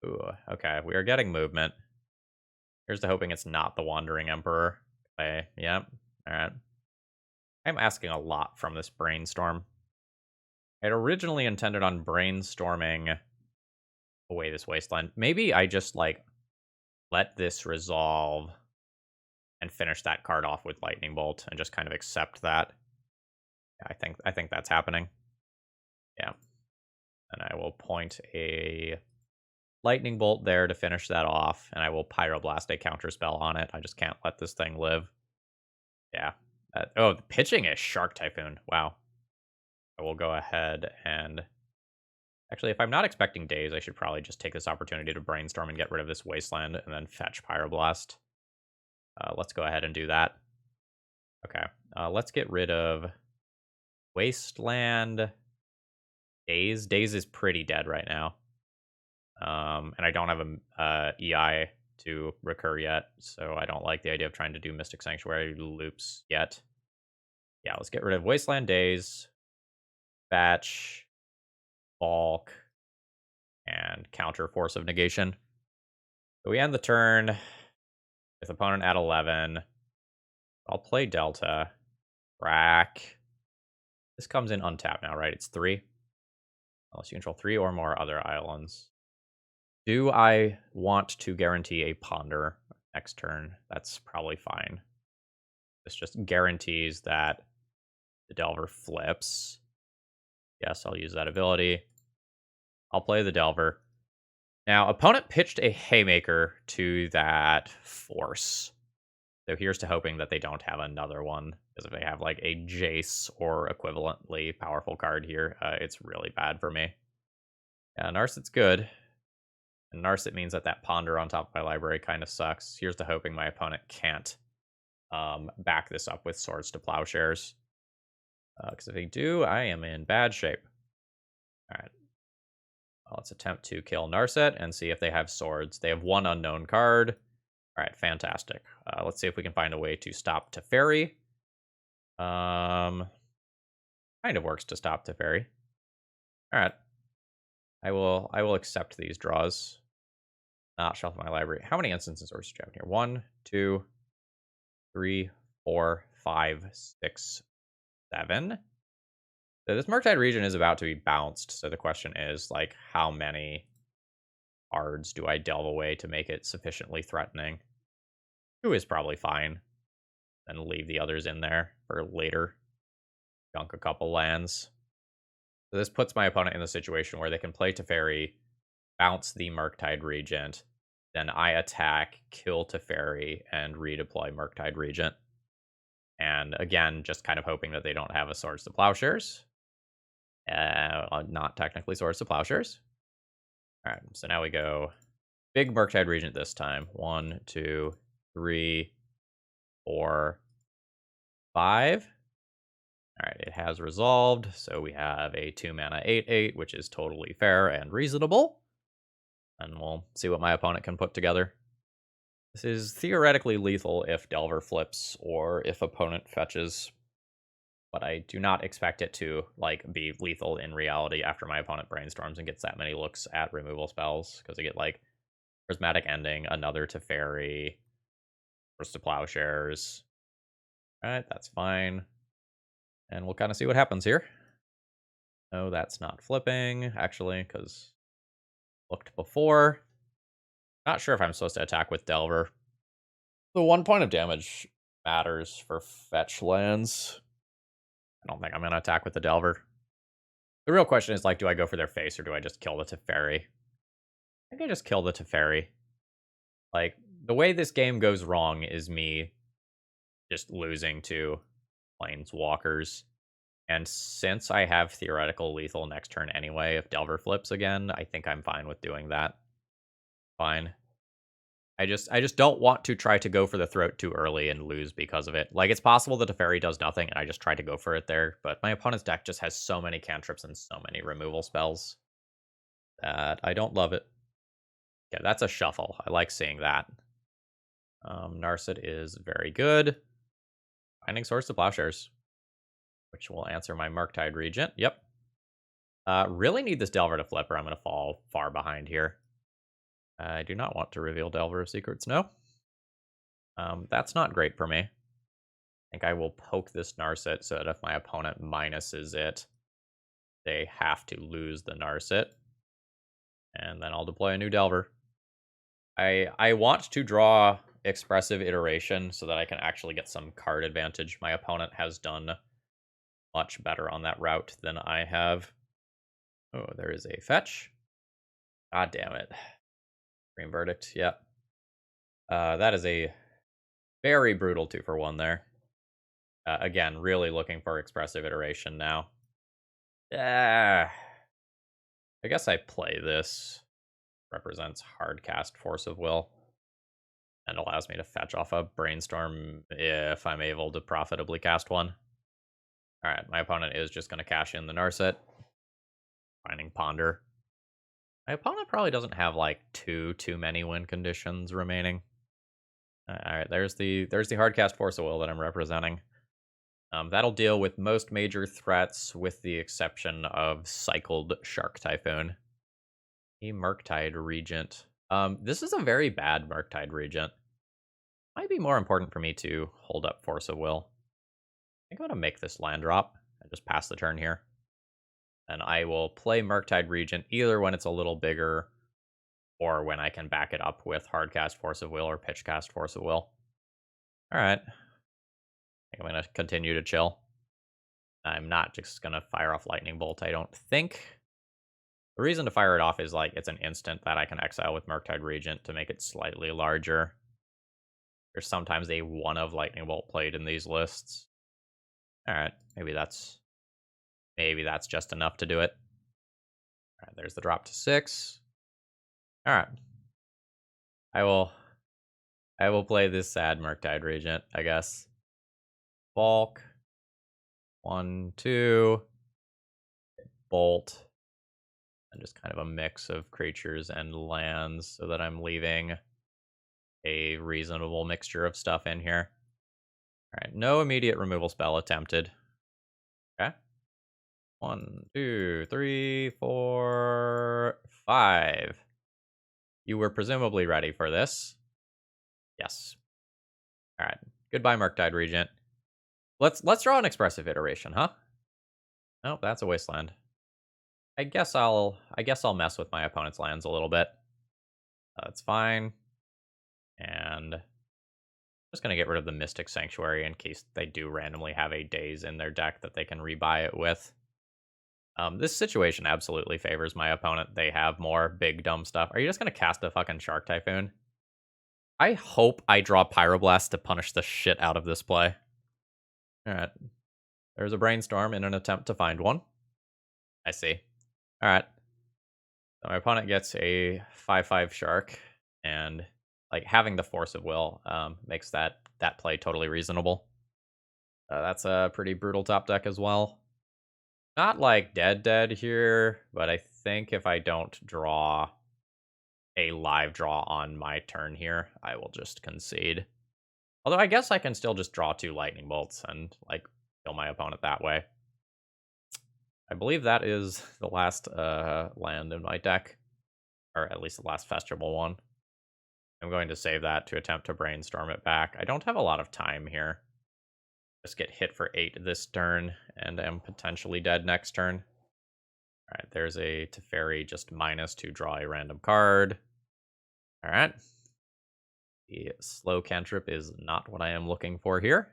Speaker 1: Ooh, okay. We are getting movement. Here's to hoping it's not the Wandering Emperor. Okay, yep. Alright. I'm asking a lot from this Brainstorm. I'd originally intended on brainstorming away this Wasteland. Maybe I just, like, let this resolve and finish that card off with Lightning Bolt and just kind of accept that. Yeah, I think that's happening. Yeah. And I will point a Lightning Bolt there to finish that off, and I will Pyroblast a counterspell on it. I just can't let this thing live. Yeah. Oh, the pitching is Shark Typhoon. Wow. I will go ahead and... Actually, if I'm not expecting Daze, I should probably just take this opportunity to Brainstorm and get rid of this Wasteland and then fetch Pyroblast. Let's go ahead and do that. Okay. Let's get rid of Wasteland. Daze. Daze is pretty dead right now. And I don't have a EI to recur yet, so I don't like the idea of trying to do Mystic Sanctuary loops yet. Yeah, let's get rid of Wasteland, Daze, Batch, Balk, and counter Force of Negation. So we end the turn with opponent at 11. I'll play Delta. Rack. This comes in untapped now, right? It's 3. Unless you control 3 or more other islands. Do I want to guarantee a Ponder next turn? That's probably fine. This just guarantees that the Delver flips. Yes, I'll use that ability. I'll play the Delver. Now, opponent pitched a Haymaker to that Force. So here's to hoping that they don't have another one. Because if they have like a Jace or equivalently powerful card here, it's really bad for me. Yeah, Narset's good. And Narset means that that Ponder on top of my library kind of sucks. Here's to hoping my opponent can't back this up with Swords to Plowshares. Because if they do, I am in bad shape. All right. Well, let's attempt to kill Narset and see if they have swords. They have one unknown card. All right, fantastic. Let's see if we can find a way to stop Teferi. Kind of works to stop Teferi. All right. I will accept these draws. Not shuffle my library. How many instances do you have here? 1, 2, 3, 4, 5, 6, 7. So this Murktide Regent is about to be bounced. So the question is, like, how many cards do I delve away to make it sufficiently threatening? 2 is probably fine. Then leave the others in there for later. Dunk a couple lands. So this puts my opponent in the situation where they can play Teferi, bounce the Murktide Regent, then I attack, kill Teferi, and redeploy Murktide Regent. And again, just kind of hoping that they don't have a Swords to Plowshares. Not technically Swords to Plowshares. All right, so now we go big Murktide Regent this time. 1, 2, 3, 4, 5. All right, it has resolved, so we have a 2-mana 8/8, which is totally fair and reasonable. And we'll see what my opponent can put together. This is theoretically lethal if Delver flips or if opponent fetches, but I do not expect it to like be lethal in reality after my opponent brainstorms and gets that many looks at removal spells, because I get like Prismatic Ending, another Teferi, First to Plowshares. All right, that's fine. And we'll kind of see what happens here. No, that's not flipping, actually, because looked before. Not sure if I'm supposed to attack with Delver. The 1 point of damage matters for fetch lands. I don't think I'm going to attack with the Delver. The real question is, like, do I go for their face or do I just kill the Teferi? I think I just kill the Teferi. Like, the way this game goes wrong is me just losing to Planeswalkers. And since I have theoretical lethal next turn anyway, if Delver flips again, I think I'm fine with doing that. Fine. I just don't want to try to go for the throat too early and lose because of it. Like, it's possible that Teferi does nothing and I just try to go for it there, but my opponent's deck just has so many cantrips and so many removal spells that I don't love it. Yeah, that's a shuffle. I like seeing that. Narset is very good. Finding Swords to Plowshares, which will answer my Murktide Regent. Yep. Really need this Delver to flip or I'm going to fall far behind here. I do not want to reveal Delver of Secrets, no. That's not great for me. I think I will poke this Narset so that if my opponent minuses it, they have to lose the Narset. And then I'll deploy a new Delver. I want to draw Expressive Iteration so that I can actually get some card advantage. My opponent has done much better on that route than I have. Oh, there is a fetch. God damn it. Green Verdict, yep. That is a very brutal 2-for-1 there. Again, really looking for Expressive Iteration now. I guess I play this. Represents Hardcast Force of Will. And allows me to fetch off a Brainstorm if I'm able to profitably cast one. Alright, my opponent is just going to cash in the Narset. Finding Ponder. My opponent probably doesn't have like too many win conditions remaining. Alright, there's the Hardcast Force of Will that I'm representing. That'll deal with most major threats with the exception of Cycled Shark Typhoon. A Murktide Regent. This is a very bad Murktide Regent. Might be more important for me to hold up Force of Will. I think I'm gonna make this land drop and just pass the turn here. And I will play Murktide Regent either when it's a little bigger or when I can back it up with Hardcast Force of Will or Pitchcast Force of Will. Alright. I think I'm gonna continue to chill. I'm not just gonna fire off Lightning Bolt, I don't think. The reason to fire it off is like it's an instant that I can exile with Murktide Regent to make it slightly larger. There's sometimes a 1 of Lightning Bolt played in these lists. Alright, maybe that's just enough to do it. Alright, there's the drop to 6. Alright. I will play this sad Murktide Regent, I guess. Bulk. 1, 2. Bolt. And just kind of a mix of creatures and lands so that I'm leaving a reasonable mixture of stuff in here. Alright, no immediate removal spell attempted. Okay. 1, 2, 3, 4, 5. You were presumably ready for this. Yes. Alright. Goodbye, Murktide Regent. Let's draw an expressive iteration, huh? Nope, that's a wasteland. I guess I'll mess with my opponent's lands a little bit. That's fine. And I'm just gonna get rid of the Mystic Sanctuary in case they do randomly have a Daze in their deck that they can rebuy it with. This situation absolutely favors my opponent. They have more big dumb stuff. Are you just gonna cast a fucking Shark Typhoon? I hope I draw Pyroblast to punish the shit out of this play. Alright. There's a Brainstorm in an attempt to find one. I see. Alright. So my opponent gets a 5/5 Shark, and like having the Force of Will makes that play totally reasonable. That's a pretty brutal top deck as well. Not like dead here, but I think if I don't draw a live draw on my turn here, I will just concede. Although I guess I can still just draw 2 Lightning Bolts and like kill my opponent that way. I believe that is the last land in my deck, or at least the last festival one. I'm going to save that to attempt to brainstorm it back. I don't have a lot of time here. Just get hit for 8 this turn, and am potentially dead next turn. Alright, there's a Teferi just minus to draw a random card. Alright. The slow cantrip is not what I am looking for here.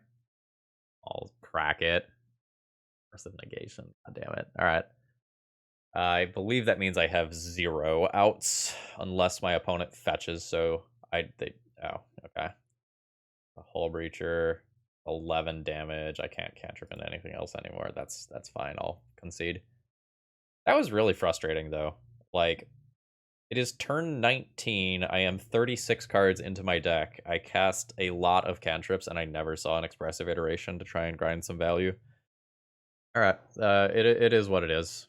Speaker 1: I'll crack it. Force of negation. God damn it. Alright. I believe that means I have 0 outs, unless my opponent fetches, so oh, okay. A Hull Breacher, 11 damage. I can't cantrip into anything else anymore. That's fine. I'll concede. That was really frustrating, though. Like, it is turn 19. I am 36 cards into my deck. I cast a lot of cantrips, and I never saw an expressive iteration to try and grind some value. Alright, it is what it is.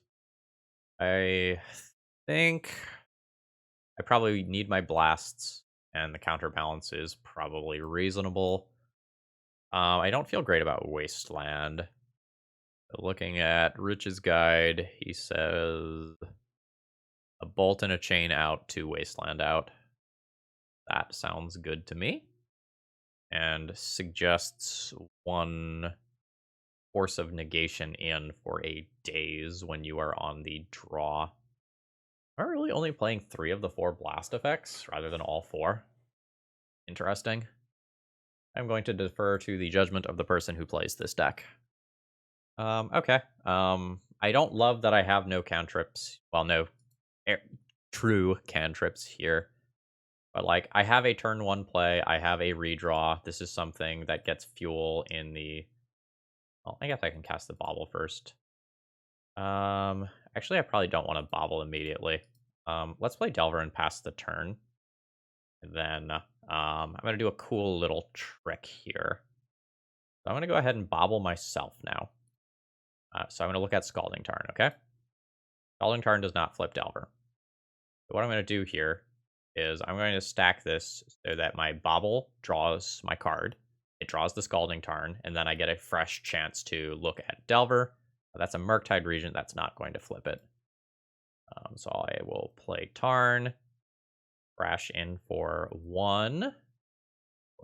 Speaker 1: I think I probably need my blasts, and the counterbalance is probably reasonable. I don't feel great about Wasteland. Looking at Rich's guide, he says a bolt and a chain out, 2 Wasteland out. That sounds good to me. And suggests 1 Force of Negation in for a Daze when you are on the draw. Am I really only playing 3 of the 4 blast effects rather than all 4? Interesting. I'm going to defer to the judgment of the person who plays this deck. Okay. I don't love that I have no cantrips. Well, no true cantrips here. But, like, I have a turn 1 play. I have a redraw. This is something that gets fuel in the... Well, I guess I can cast the Bobble first. Actually, I probably don't want to Bobble immediately. Let's play Delver and pass the turn. And then, I'm going to do a cool little trick here. So I'm going to go ahead and Bobble myself now. So I'm going to look at Scalding Tarn, okay? Scalding Tarn does not flip Delver. So what I'm going to do here is I'm going to stack this so that my Bobble draws my card. It draws the Scalding Tarn, and then I get a fresh chance to look at Delver. That's a Murktide Regent. That's not going to flip it. So I will play Tarn. Crash in for 1.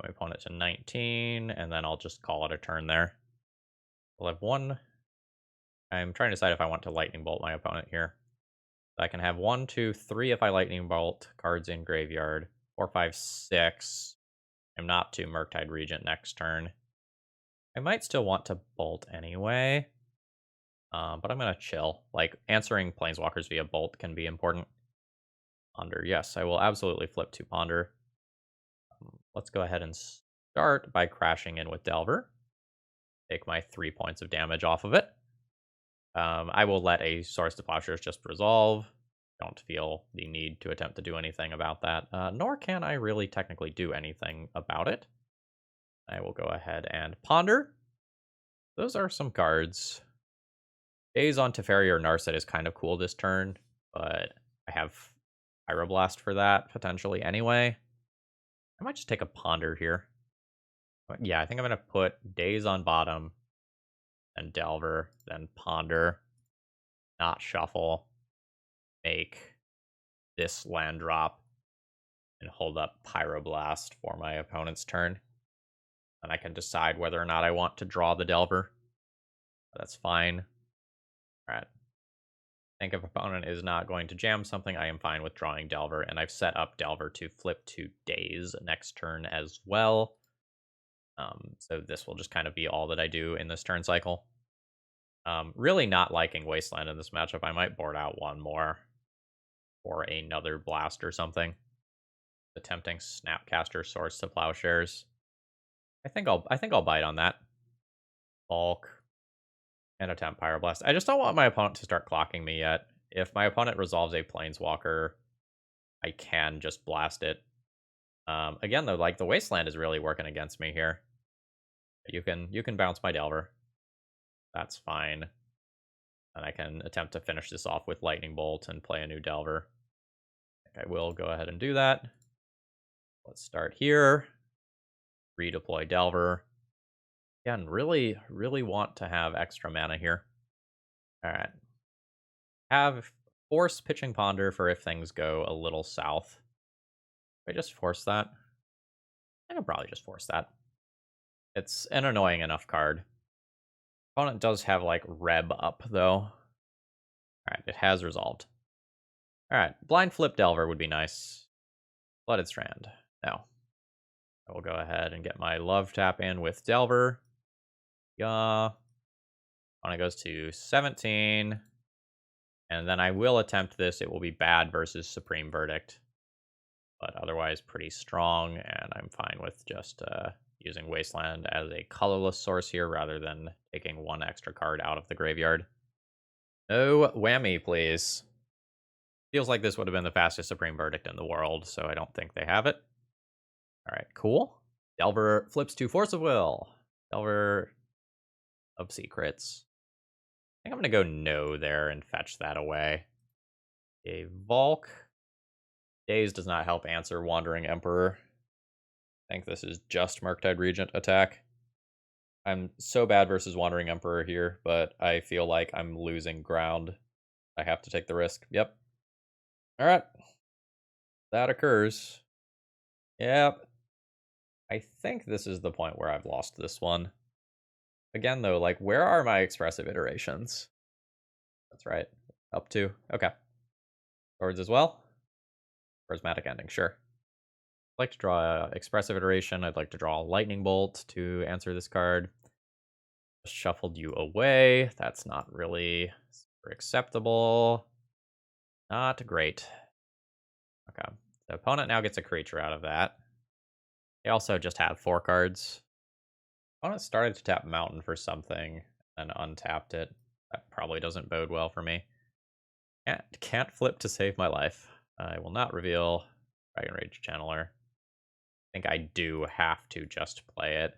Speaker 1: My opponent to 19, and then I'll just call it a turn there. We'll have 1. I'm trying to decide if I want to Lightning Bolt my opponent here. I can have 1, 2, 3 if I Lightning Bolt cards in graveyard. 4, 5, 6. I'm not to Murktide Regent next turn. I might still want to Bolt anyway. But I'm going to chill. Like, answering Planeswalkers via Bolt can be important. Ponder. Yes, I will absolutely flip to Ponder. Let's go ahead and start by crashing in with Delver. Take my 3 points of damage off of it. I will let a Source to Plowshares just resolve. Don't feel the need to attempt to do anything about that, nor can I really technically do anything about it. I will go ahead and Ponder. Those are some cards. Days on Teferi or Narset is kind of cool this turn, but I have Pyroblast for that, potentially, anyway. I might just take a Ponder here. But yeah, I think I'm going to put Days on bottom, then Delver, then Ponder, not Shuffle, make this land drop, and hold up Pyroblast for my opponent's turn. And I can decide whether or not I want to draw the Delver. That's fine. Alright. I think if opponent is not going to jam something, I am fine with drawing Delver, and I've set up Delver to flip to Days next turn as well. So this will just kind of be all that I do in this turn cycle. Really not liking Wasteland in this matchup. I might board out 1 more or another blast or something. Attempting Snapcaster Source to Plowshares. I think I'll bite on that. Bulk and attempt Pyroblast. I just don't want my opponent to start clocking me yet. If my opponent resolves a Planeswalker, I can just blast it. Again, though, like, the Wasteland is really working against me here. You can bounce my Delver. That's fine. And I can attempt to finish this off with Lightning Bolt and play a new Delver. I will go ahead and do that. Let's start here. Redeploy Delver. Again, really want to have extra mana here. Alright. Have force pitching Ponder for if things go a little south. Can I just force that? I can probably just force that. It's an annoying enough card. Opponent does have, like, Reb up, though. Alright, it has resolved. Alright, blind flip Delver would be nice. Flooded Strand. No. I will go ahead and get my love tap in with Delver. Yeah. When it goes to 17. And then I will attempt this. It will be bad versus Supreme Verdict. But otherwise pretty strong, and I'm fine with just using Wasteland as a colorless source here rather than taking 1 extra card out of the graveyard. No whammy, please. Feels like this would have been the fastest Supreme Verdict in the world, so I don't think they have it. Alright, cool. Delver flips to Force of Will. Delver of Secrets. I think I'm going to go no there and fetch that away. A Volk. Daze does not help answer Wandering Emperor. I think this is just Murktide Regent attack. I'm so bad versus Wandering Emperor here, but I feel like I'm losing ground. I have to take the risk. Yep. Alright. That occurs. Yep. I think this is the point where I've lost this one. Again, though, like, where are my expressive iterations? That's right. Up 2. Okay. Swords as well? Prismatic Ending, sure. I'd like to draw an expressive iteration. I'd like to draw a Lightning Bolt to answer this card. Shuffled you away. That's not really super acceptable. Not great. Okay. The opponent now gets a creature out of that. They also just have 4 cards. Opponent started to tap Mountain for something and untapped it. That probably doesn't bode well for me. Can't flip to save my life. I will not reveal Dragon Rage Channeler. I think I do have to just play it.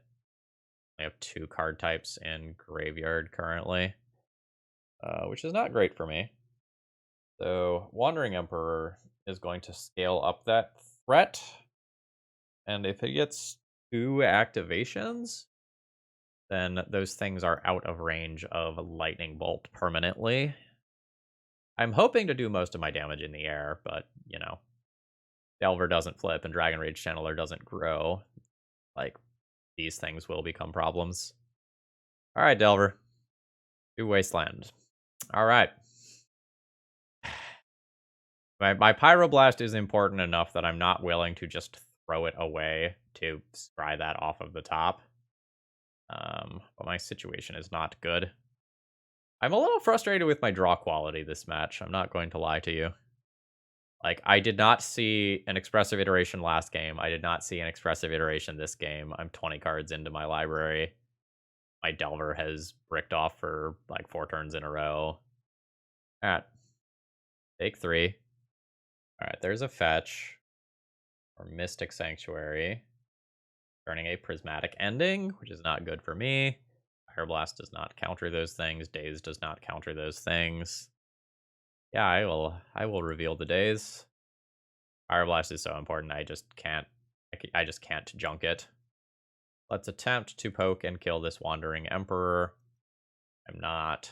Speaker 1: I have 2 card types in graveyard currently, which is not great for me. So Wandering Emperor is going to scale up that threat. And if it gets 2 activations, then those things are out of range of Lightning Bolt permanently. I'm hoping to do most of my damage in the air, but, you know, Delver doesn't flip and Dragon Rage Channeler doesn't grow, like, these things will become problems. Alright, Delver. Do Wasteland. Alright. My Pyroblast is important enough that I'm not willing to just throw it away to scry that off of the top. But my situation is not good. I'm a little frustrated with my draw quality this match, I'm not going to lie to you. Like, I did not see an expressive iteration last game. I did not see an expressive iteration this game. I'm 20 cards into my library. My Delver has bricked off for, like, 4 turns in a row. Alright. Take 3. Alright, there's a fetch. Or Mystic Sanctuary. Turning a Prismatic Ending, which is not good for me. Fire Blast does not counter those things. Daze does not counter those things. Yeah, I will reveal the Daze. Fire Blast is so important, I just can't junk it. Let's attempt to poke and kill this Wandering Emperor. I'm not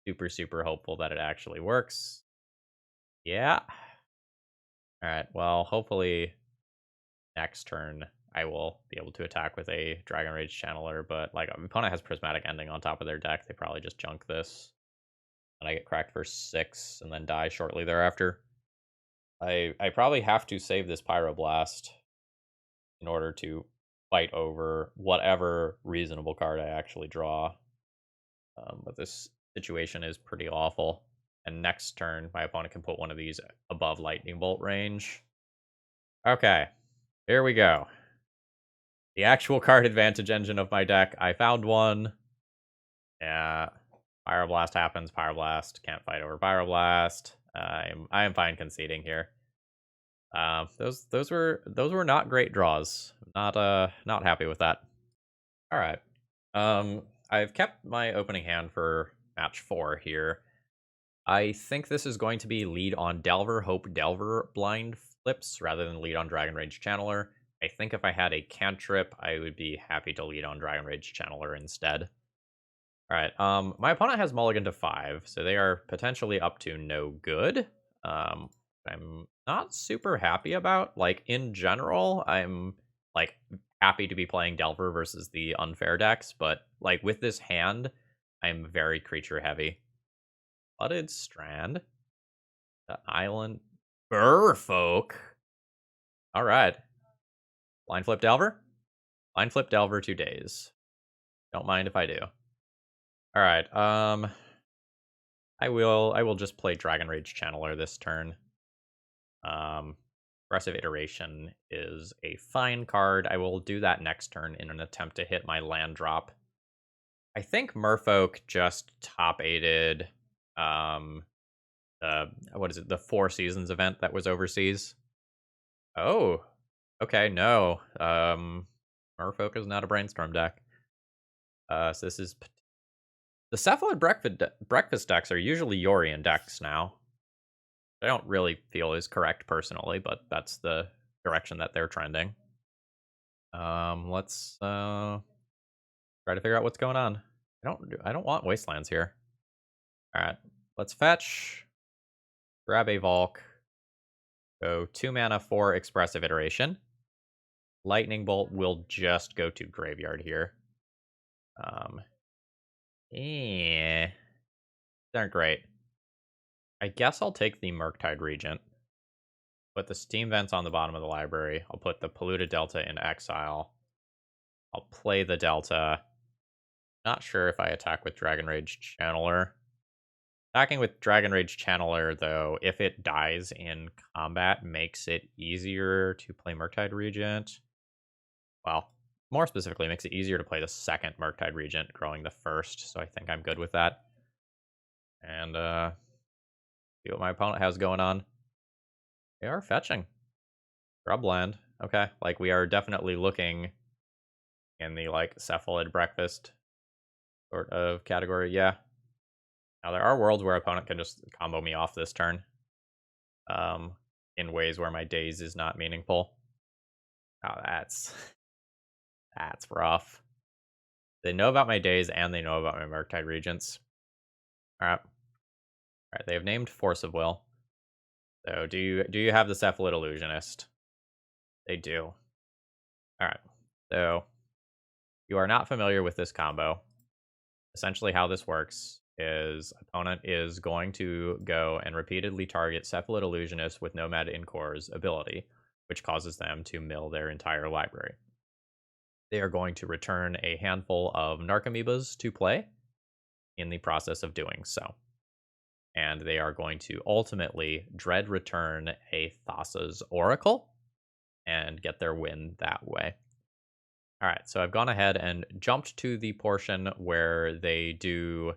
Speaker 1: super hopeful that it actually works. Yeah. Alright, well, hopefully next turn I will be able to attack with a Dragon Rage Channeler, but, like, my opponent has Prismatic Ending on top of their deck. They probably just junk this. And I get cracked for 6 and then die shortly thereafter. I probably have to save this Pyroblast in order to fight over whatever reasonable card I actually draw. But this situation is pretty awful. And next turn, my opponent can put one of these above Lightning Bolt range. Okay, here we go. The actual card advantage engine of my deck. I found one. Yeah, Pyroblast happens. Pyroblast can't fight over Pyroblast. I am fine conceding here. Those were not great draws. Not happy with that. All right. I've kept my opening hand for match 4 here. I think this is going to be lead on Delver, hope Delver blind flips rather than lead on Dragon Rage Channeler. I think if I had a cantrip, I would be happy to lead on Dragon Rage Channeler instead. Alright, my opponent has mulligan to 5, so they are potentially up to no good. I'm not super happy about. Like, in general, I'm, like, happy to be playing Delver versus the unfair decks, but, like, with this hand, I'm very creature heavy. Flooded Strand. The Island. Burrfolk. Alright. Line Flip Delver? Line Flip Delver 2 days. Don't mind if I do. Alright, I will just play Dragon Rage Channeler this turn. Aggressive Iteration is a fine card. I will do that next turn in an attempt to hit my land drop. I think Merfolk just top-8'd what is it, the 4 Seasons event that was overseas. Oh, okay, no. Merfolk is not a Brainstorm deck. So this is... The Cephalid Breakfast decks are usually Yorion decks now. I don't really feel is correct personally, but that's the direction that they're trending. Let's try to figure out what's going on. I don't want Wastelands here. Alright, let's fetch. Grab a Valk. Go 2 mana for Expressive Iteration. Lightning Bolt will just go to Graveyard here. These aren't great. I guess I'll take the Murktide Regent. Put the Steam Vents on the bottom of the library. I'll put the Polluted Delta in exile. I'll play the Delta. Not sure if I attack with Dragon Rage Channeler. Attacking with Dragon Rage Channeler, though, if it dies in combat, makes it easier to play Murktide Regent. Well, more specifically, makes it easier to play the second Murktide Regent, growing the first, so I think I'm good with that. And, see what my opponent has going on. They are fetching. Scrubland. Okay, like, we are definitely looking in the, like, Cephalid Breakfast sort of category, yeah. Now, there are worlds where opponent can just combo me off this turn. In ways where my daze is not meaningful. Oh, that's rough. They know about my days and they know about my Murktide Regents. Alright. Alright, they have named Force of Will. So do you have the Cephalid Illusionist? They do. All right. So you are not familiar with this combo. Essentially how this works is opponent is going to go and repeatedly target Cephalid Illusionist with Nomad Incore's ability, which causes them to mill their entire library. They are going to return a handful of Narcomoebas to play in the process of doing so. And they are going to ultimately dread return a Thassa's Oracle and get their win that way. All right, so I've gone ahead and jumped to the portion where they do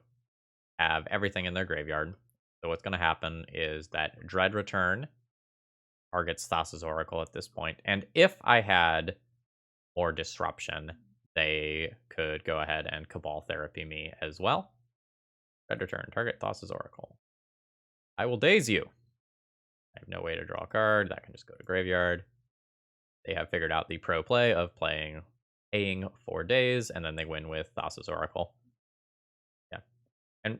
Speaker 1: have everything in their graveyard. So what's going to happen is that Dread Return targets Thassa's Oracle at this point. And if I had more disruption, they could go ahead and Cabal Therapy me as well. Dread Return, target Thassa's Oracle. I will daze you. I have no way to draw a card. That can just go to graveyard. They have figured out the pro play of paying 4 days, and then they win with Thassa's Oracle. Yeah. And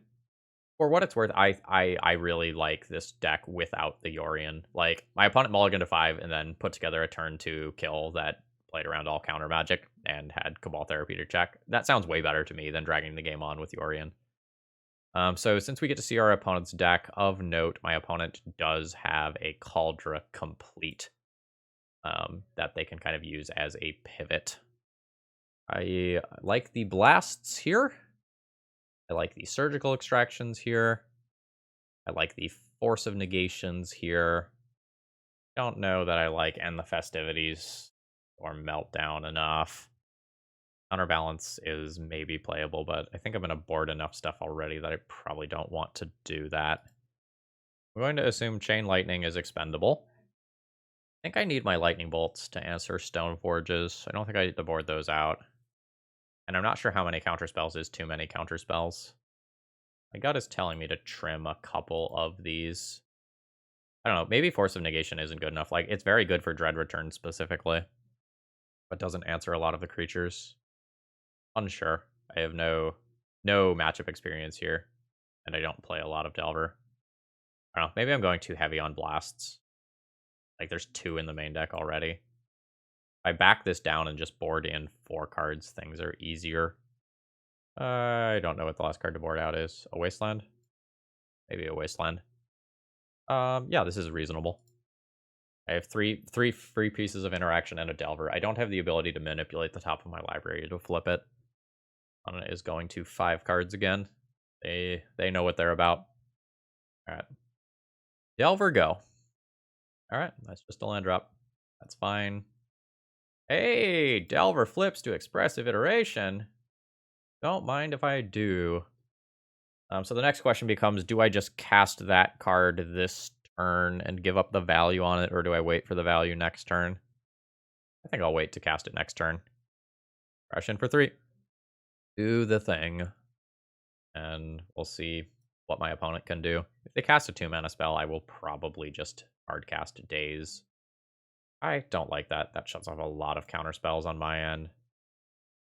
Speaker 1: for what it's worth, I really like this deck without the Yorion. Like, my opponent mulliganed to 5 and then put together a turn 2 kill that played around all counter magic and had Cabal Therapy to check. That sounds way better to me than dragging the game on with Yorion. So since we get to see our opponent's deck, of note, my opponent does have a Cauldra Complete that they can kind of use as a pivot. I like the blasts here. I like the surgical extractions here. I like the force of negations here. Don't know that I like End the Festivities or Meltdown enough. Counterbalance is maybe playable, but I think I'm going to board enough stuff already that I probably don't want to do that. I'm going to assume Chain Lightning is expendable. I think I need my Lightning Bolts to answer Stone Forges. I don't think I need to board those out. And I'm not sure how many counterspells is too many counterspells. My gut is telling me to trim a couple of these. I don't know, maybe Force of Negation isn't good enough. Like, it's very good for Dread Return specifically, but doesn't answer a lot of the creatures. Unsure. I have no matchup experience here, and I don't play a lot of Delver. I don't know, maybe I'm going too heavy on blasts. Like, there's 2 in the main deck already. If I back this down and just board in 4 cards, things are easier. I don't know what the last card to board out is. A Wasteland? Maybe a Wasteland. Yeah, this is reasonable. I have three free pieces of interaction and a Delver. I don't have the ability to manipulate the top of my library to flip it. Opponent is going to 5 cards again. They know what they're about. All right. Delver, go. All right, that's just a land drop. That's fine. Hey, Delver flips to Expressive Iteration. Don't mind if I do. So the next question becomes, do I just cast that card this turn and give up the value on it, or do I wait for the value next turn? I think I'll wait to cast it next turn. Crash in for 3. Do the thing. And we'll see what my opponent can do. If they cast a 2-mana spell, I will probably just hardcast Daze. I don't like that. That shuts off a lot of counter spells on my end.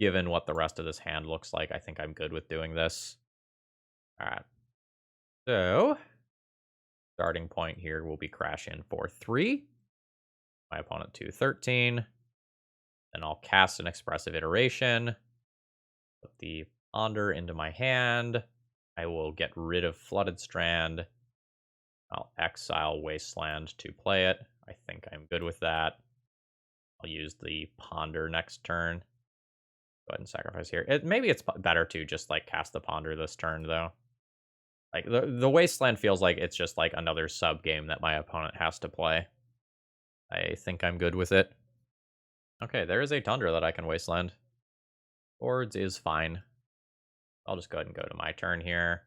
Speaker 1: Given what the rest of this hand looks like, I think I'm good with doing this. Alright. So, starting point here will be crash in for 3. My opponent to 13. Then I'll cast an Expressive Iteration. Put the Ponder into my hand. I will get rid of Flooded Strand. I'll exile Wasteland to play it. I think I'm good with that. I'll use the Ponder next turn. Go ahead and sacrifice here. Maybe it's better to just like cast the Ponder this turn though. Like the Wasteland feels like it's just like another sub game that my opponent has to play. I think I'm good with it. Okay, there is a Tundra that I can Wasteland. Boards is fine. I'll just go ahead and go to my turn here.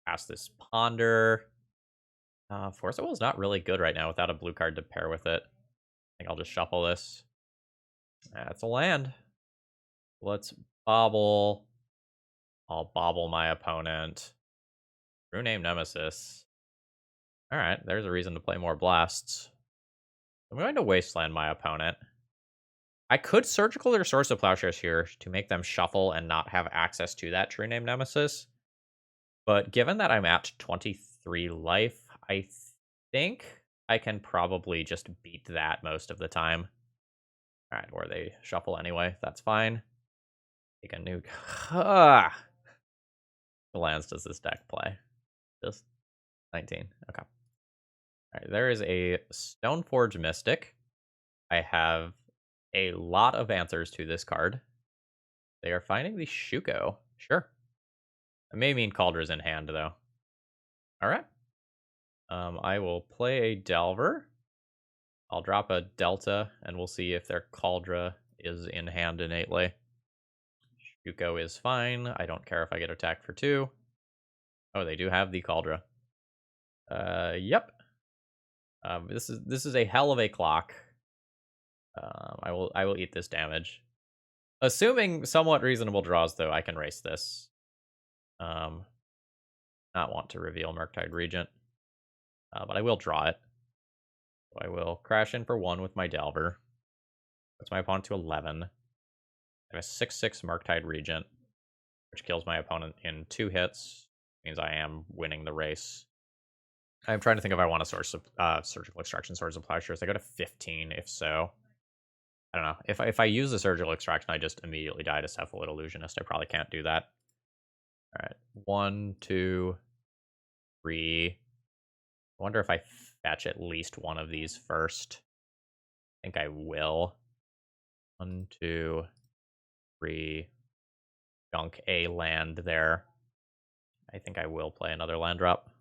Speaker 1: Cast this Ponder. Force of Will is not really good right now without a blue card to pair with it. I think I'll just shuffle this. That's a land. Let's bobble. I'll bobble my opponent. True Name Nemesis. Alright, there's a reason to play more blasts. I'm going to Wasteland my opponent. I could Surgical their Source of Plowshares here to make them shuffle and not have access to that True Name Nemesis. But given that I'm at 23 life, I think I can probably just beat that most of the time. All right, or they shuffle anyway. That's fine. Take a nuke. What lands does this deck play? Just 19. Okay. All right, there is a Stoneforge Mystic. I have a lot of answers to this card. They are finding the Shuko. Sure. It may mean Caldra's in hand, though. All right. I will play a Delver. I'll drop a Delta, and we'll see if their Caldra is in hand innately. Shuko is fine. I don't care if I get attacked for 2. Oh, they do have the Caldra. Yep. This is a hell of a clock. I will eat this damage. Assuming somewhat reasonable draws, though, I can race this. Not want to reveal Murktide Regent, but I will draw it. So I will crash in for 1 with my Delver. Puts my opponent to 11. I have a 6/6 Murktide Regent, which kills my opponent in 2 hits. Means I am winning the race. I'm trying to think if I want a source of surgical extraction, swords of plowshares. I go to 15. If so, I don't know. If I use the surgical extraction, I just immediately die to Cephalid Illusionist. I probably can't do that. All right, 1, 2, 3. I wonder if I fetch at least one of these first. I think I will. 1, 2, 3. Dunk a land there. I think I will play another land drop.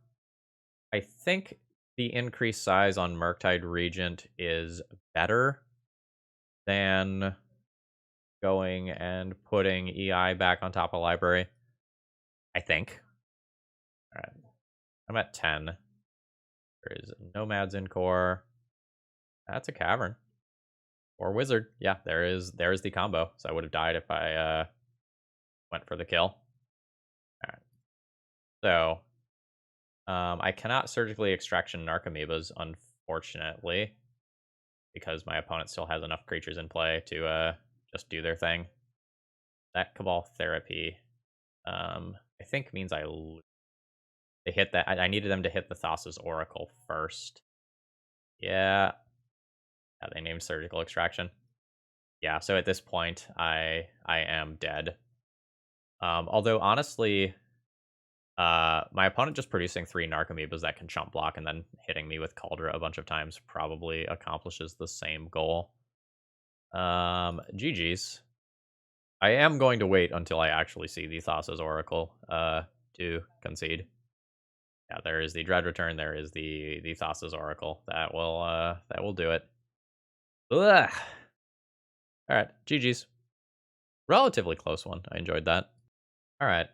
Speaker 1: I think the increased size on Murktide Regent is better than going and putting EI back on top of library. I think. All right. I'm at 10. There is Nomads in core. That's a Cavern. Or Wizard. Yeah, there's the combo. So I would have died if I went for the kill. All right. So I cannot surgically extraction Narcomoebas, unfortunately, because my opponent still has enough creatures in play to just do their thing. That Cabal Therapy, I think means they hit that. I needed them to hit the Thassa's Oracle first. Yeah, they named Surgical Extraction. Yeah, so at this point, I am dead. Although honestly, my opponent just producing 3 Narcomoebas that can chump block and then hitting me with Caldra a bunch of times probably accomplishes the same goal. GG's. I am going to wait until I actually see the Thassa's Oracle to concede. Yeah, there is the Dread Return. There is the Thassa's Oracle. That will do it. Ugh. All right, GG's. Relatively close one. I enjoyed that. All right.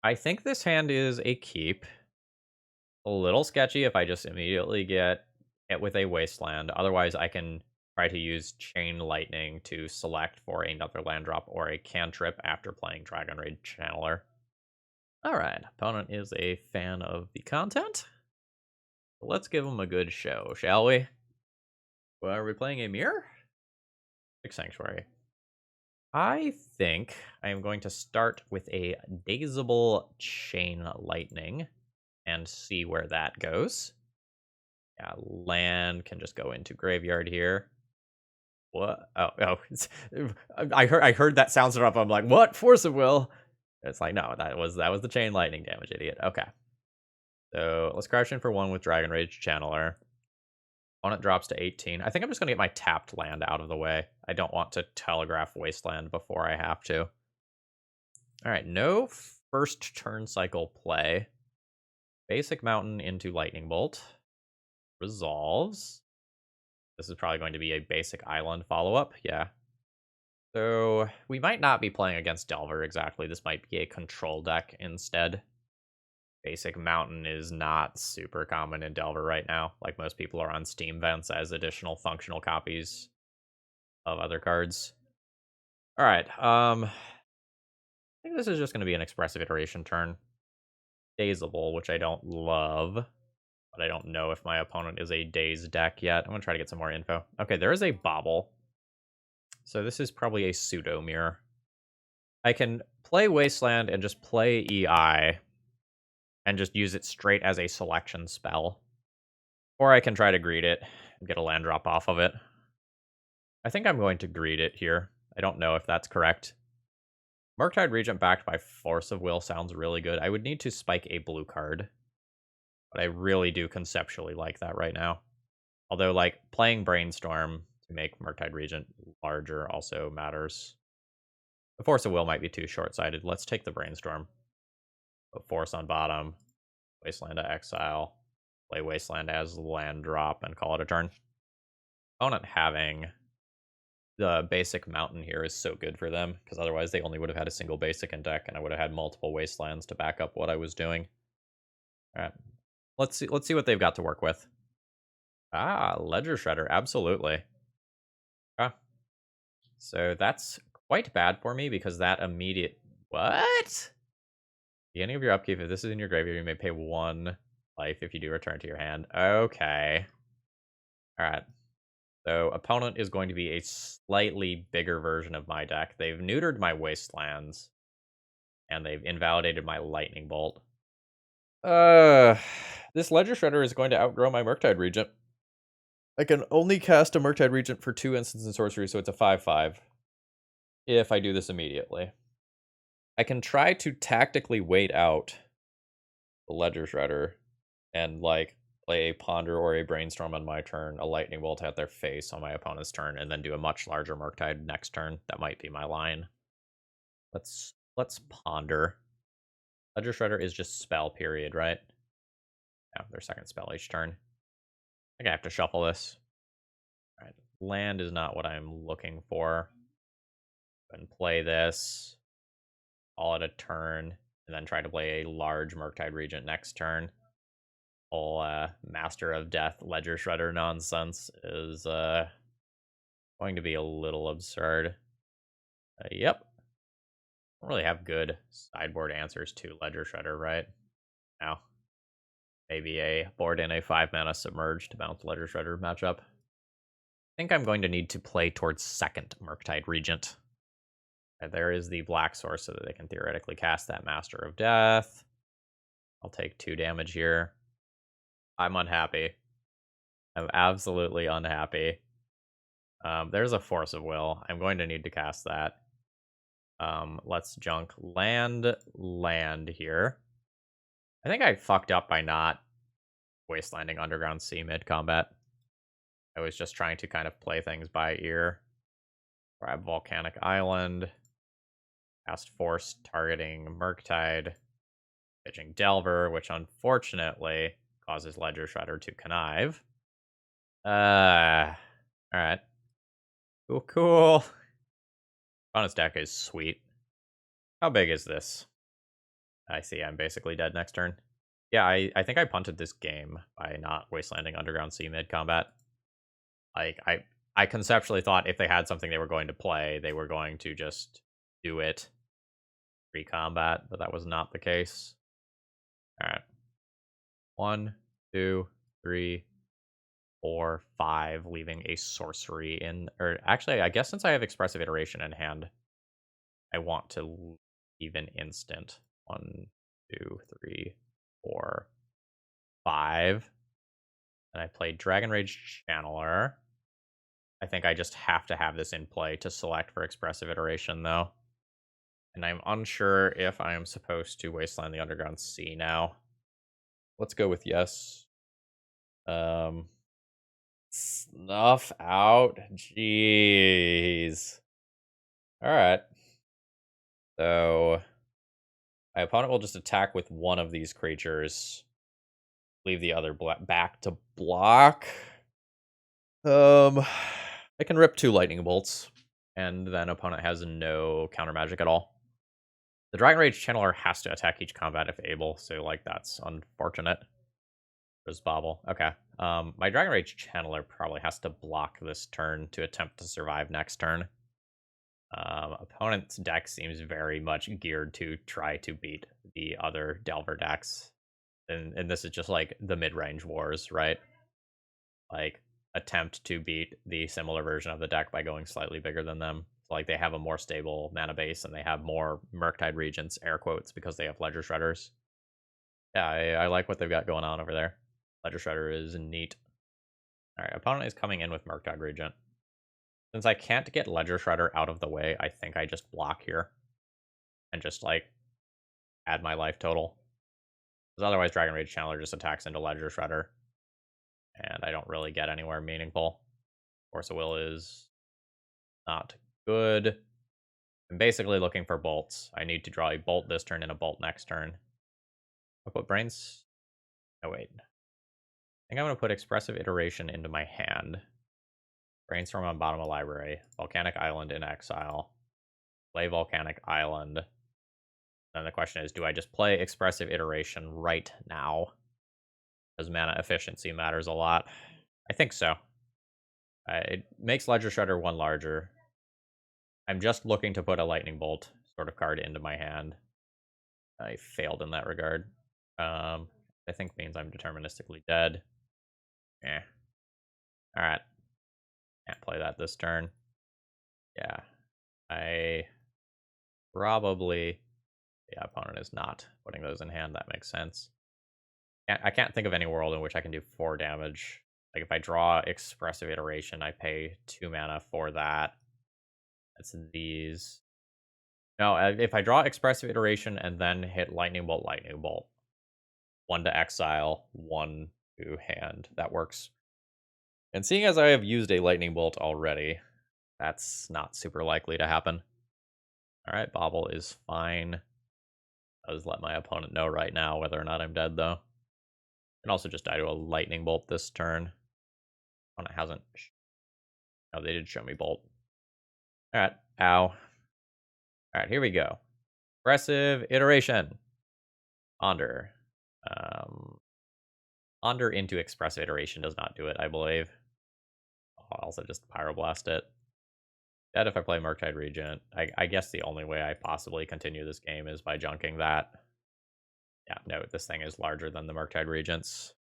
Speaker 1: I think this hand is a keep. A little sketchy if I just immediately get it with a Wasteland. Otherwise, I can try to use Chain Lightning to select for another land drop or a cantrip after playing Dragon Rage Channeler. All right, opponent is a fan of the content. Let's give him a good show, shall we? Well, are we playing a mirror? Sanctuary. I think I am going to start with a Dazeable Chain Lightning and see where that goes. Yeah, land can just go into graveyard here. What? Oh! I heard that sound up. I'm like, what? Force of Will. It's like, no, that was the chain lightning damage, idiot. Okay. So let's crash in for 1 with Dragon Rage Channeler. Opponent drops to 18. I think I'm just going to get my tapped land out of the way. I don't want to telegraph Wasteland before I have to. All right, no first turn cycle play. Basic Mountain into Lightning Bolt. Resolves. This is probably going to be a basic island follow-up. Yeah. So we might not be playing against Delver exactly. This might be a control deck instead. Basic Mountain is not super common in Delver right now. Like, most people are on Steam vents as additional functional copies of other cards. All right. I think this is just going to be an Expressive Iteration turn. Dazeable, which I don't love, but I don't know if my opponent is a Daze deck yet. I'm going to try to get some more info. Okay, there is a Bobble. So this is probably a pseudo mirror. I can play Wasteland and just play EI. and just use it straight as a selection spell. Or I can try to greed it and get a land drop off of it. I think I'm going to greed it here. I don't know if that's correct. Murktide Regent backed by Force of Will sounds really good. I would need to spike a blue card, but I really do conceptually like that right now. Although, like, playing Brainstorm to make Murktide Regent larger also matters. The Force of Will might be too short-sighted. Let's take the Brainstorm. Put Force on bottom, Wasteland to exile, play Wasteland as land drop, and call it a turn. Opponent having the basic mountain here is so good for them, because otherwise they only would have had a single basic in deck, and I would have had multiple Wastelands to back up what I was doing. Alright. Let's see what they've got to work with. Ah, Ledger Shredder, absolutely. Okay. So that's quite bad for me, because that immediate... What? Beginning of your upkeep, if this is in your graveyard, you may pay 1 life if you do return to your hand. Okay. Alright. So, opponent is going to be a slightly bigger version of my deck. They've neutered my Wastelands, and they've invalidated my Lightning Bolt. This Ledger Shredder is going to outgrow my Murktide Regent. I can only cast a Murktide Regent for 2 instants and sorcery, so it's a 5/5. If I do this immediately. I can try to tactically wait out the Ledger Shredder and, like, play a Ponder or a Brainstorm on my turn, a Lightning Bolt at their face on my opponent's turn, and then do a much larger Murktide next turn. That might be my line. Let's Ponder. Ledger Shredder is just spell, period, right? Yeah, their second spell each turn. I think I have to shuffle this. Alright, land is not what I'm looking for. And play this. Call it a turn, and then try to play a large Murktide Regent next turn. Whole Master of Death Ledger Shredder nonsense is going to be a little absurd. Yep. Don't really have good sideboard answers to Ledger Shredder right now. Maybe a board in a 5-mana Submerge to bounce Ledger Shredder matchup. I think I'm going to need to play towards second Murktide Regent. There is the black source so that they can theoretically cast that Master of Death. I'll take 2 damage here. I'm unhappy. I'm absolutely unhappy. There's a Force of Will. I'm going to need to cast that. Let's junk land here. I think I fucked up by not Wastelanding Underground Sea mid-combat. I was just trying to kind of play things by ear. Grab Volcanic Island. Cast Force targeting Murktide. Pitching Delver, which unfortunately causes Ledger Shredder to connive. Alright. Cool. Opponent's deck is sweet. How big is this? I see, I'm basically dead next turn. Yeah, I think I punted this game by not Wastelanding Underground Sea mid-combat. Like, I conceptually thought if they had something they were going to play, they were going to just do it pre-combat, but that was not the case. Alright. 1, 2, 3, 4, 5, leaving a sorcery in... Or actually, I guess since I have Expressive Iteration in hand, I want to leave an instant. 1, 2, 3, 4, 5. And I played Dragon Rage Channeler. I think I just have to have this in play to select for Expressive Iteration, though. And I'm unsure if I am supposed to Wasteland the Underground Sea now. Let's go with yes. Snuff out. Jeez. Alright. So, my opponent will just attack with one of these creatures. Leave the other back to block. I can rip 2 Lightning Bolts. And then opponent has no counter magic at all. The Dragon Rage Channeler has to attack each combat if able, so, like, that's unfortunate. There's Bobble. Okay. My Dragon Rage Channeler probably has to block this turn to attempt to survive next turn. Opponent's deck seems very much geared to try to beat the other Delver decks. And this is just, like, the mid-range wars, right? Like, attempt to beat the similar version of the deck by going slightly bigger than them. Like, they have a more stable mana base, and they have more Murktide Regents, air quotes, because they have Ledger Shredders. Yeah, I like what they've got going on over there. Ledger Shredder is neat. Alright, opponent is coming in with Murktide Regent. Since I can't get Ledger Shredder out of the way, I think I just block here. And just, like, add my life total. Because otherwise Dragon Rage Channeler just attacks into Ledger Shredder. And I don't really get anywhere meaningful. Force of Will is not good. I'm basically looking for bolts. I need to draw a bolt this turn and a bolt next turn. I'll put Brains. Oh, wait. I think I'm going to put Expressive Iteration into my hand. Brainstorm on bottom of library. Volcanic Island in exile. Play Volcanic Island. Then the question is, do I just play Expressive Iteration right now? Because mana efficiency matters a lot. I think so. It makes Ledger Shredder one larger. I'm just looking to put a Lightning Bolt sort of card into my hand. I failed in that regard. I think means I'm deterministically dead. Eh. Alright. Can't play that this turn. Yeah. I probably... Yeah, opponent is not putting those in hand. That makes sense. I can't think of any world in which I can do 4 damage. Like, if I draw Expressive Iteration, I pay 2 mana for that. That's these. No, if I draw Expressive Iteration and then hit Lightning Bolt, 1 to exile, 1 to hand. That works. And seeing as I have used a Lightning Bolt already, that's not super likely to happen. Alright, Bobble is fine. I'll just let my opponent know right now whether or not I'm dead, though. And also just die to a Lightning Bolt this turn. Opponent hasn't... No, they did show me Bolt. Alright, ow. Alright, here we go. Aggressive Iteration. Ponder. Ponder into Expressive Iteration does not do it, I believe. I'll also just Pyroblast it. Dead if I play Murktide Regent. I guess the only way I possibly continue this game is by junking that. Yeah, no, this thing is larger than the Murktide Regents.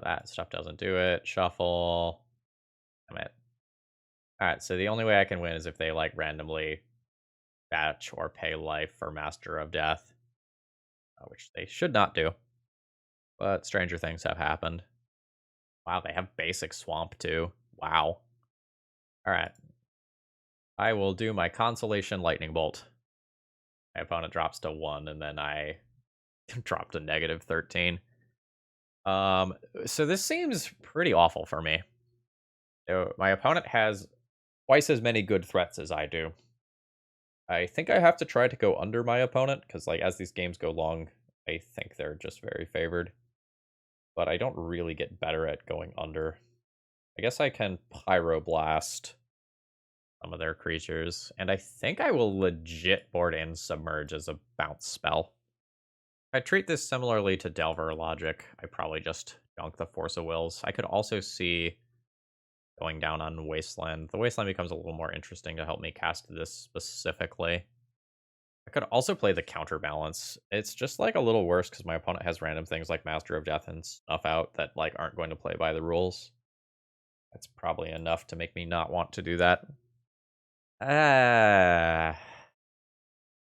Speaker 1: That stuff doesn't do it. Shuffle. Damn it. Alright, so the only way I can win is if they, like, randomly batch or pay life for Master of Death. Which they should not do. But stranger things have happened. Wow, they have basic Swamp, too. Wow. Alright. I will do my Consolation Lightning Bolt. My opponent drops to 1, and then I drop to -13. So this seems pretty awful for me. So my opponent has twice as many good threats as I do. I think I have to try to go under my opponent, because, like, as these games go long, I think they're just very favored. But I don't really get better at going under. I guess I can Pyroblast some of their creatures, and I think I will legit board in Submerge as a bounce spell. If I treat this similarly to Delver logic, I probably just junk the Force of Wills. I could also see going down on Wasteland. The Wasteland becomes a little more interesting to help me cast this specifically. I could also play the Counterbalance. It's just, like, a little worse because my opponent has random things like Master of Death and stuff out that, like, aren't going to play by the rules. That's probably enough to make me not want to do that. How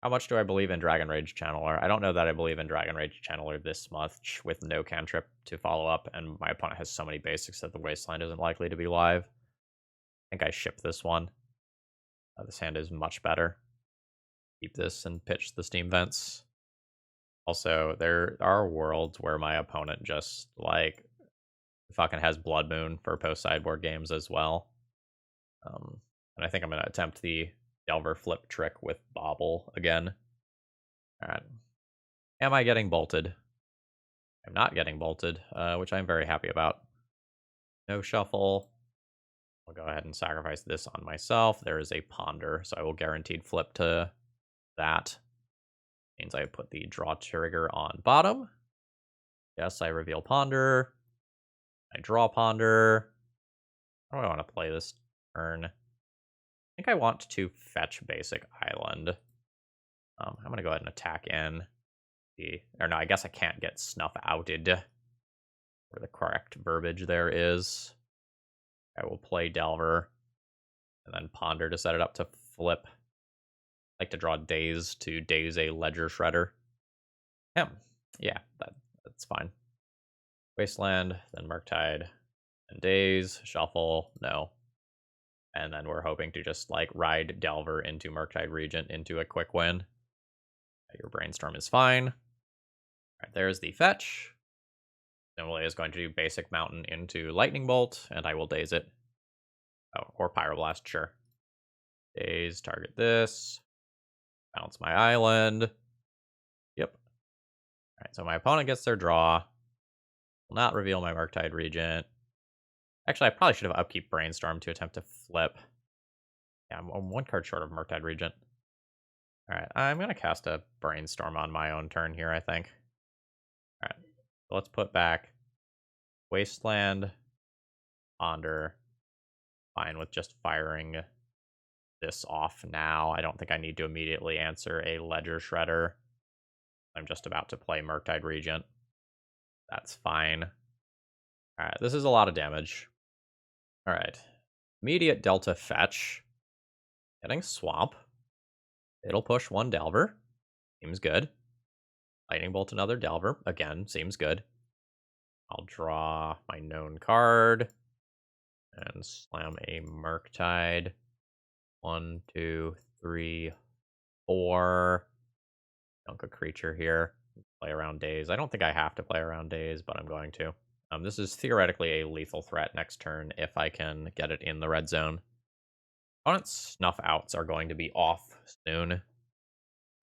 Speaker 1: much do I believe in Dragon Rage Channeler? I don't know that I believe in Dragon Rage Channeler this much with no cantrip to follow up, and my opponent has so many basics that the Wasteland isn't likely to be live. I think I ship this one. This hand is much better. Keep this and pitch the Steam Vents. Also, there are worlds where my opponent just, like, fucking has Blood Moon for post-sideboard games as well. And I think I'm going to attempt the Delver flip trick with Bobble again. Alright. Am I getting bolted? I'm not getting bolted, which I'm very happy about. No shuffle. I'll go ahead and sacrifice this on myself. There is a Ponder, so I will guaranteed flip to that. Means I put the draw trigger on bottom. Yes, I reveal Ponder. I draw Ponder. How do I want to play this turn? I think I want to fetch basic Island. I'm going to go ahead and attack in. Or no, I guess I can't get Snuff outed. Where the correct verbiage there is. I will play Delver. And then Ponder to set it up to flip. I like to draw Daze to Daze a Ledger Shredder. Yeah, that's fine. Wasteland, then Murktide, and Daze, Shuffle, no. And then we're hoping to just, like, ride Delver into Murktide Regent into a quick win. Your Brainstorm is fine. Alright, there's the fetch. Simile is going to do basic Mountain into Lightning Bolt, and I will Daze it. Oh, or Pyroblast, sure. Daze, target this. Bounce my island. Yep. Alright, so my opponent gets their draw. Will not reveal my Murktide Regent. Actually, I probably should have upkeep Brainstorm to attempt to flip. Yeah, I'm one card short of Murktide Regent. Alright, I'm going to cast a Brainstorm on my own turn here, I think. Alright, so let's put back Wasteland, Ponder. Fine with just firing this off now. I don't think I need to immediately answer a Ledger Shredder. I'm just about to play Murktide Regent. That's fine. Alright, this is a lot of damage. Alright. Immediate Delta Fetch. Getting Swamp. It'll push one Delver. Seems good. Lightning Bolt another Delver. Again, seems good. I'll draw my known card. And slam a Murktide. 1, 2, 3, 4. Dunk a creature here. Play around Daze. I don't think I have to play around Daze, but I'm going to. This is theoretically a lethal threat next turn if I can get it in the red zone. Opponent's Snuff Outs are going to be off soon. Or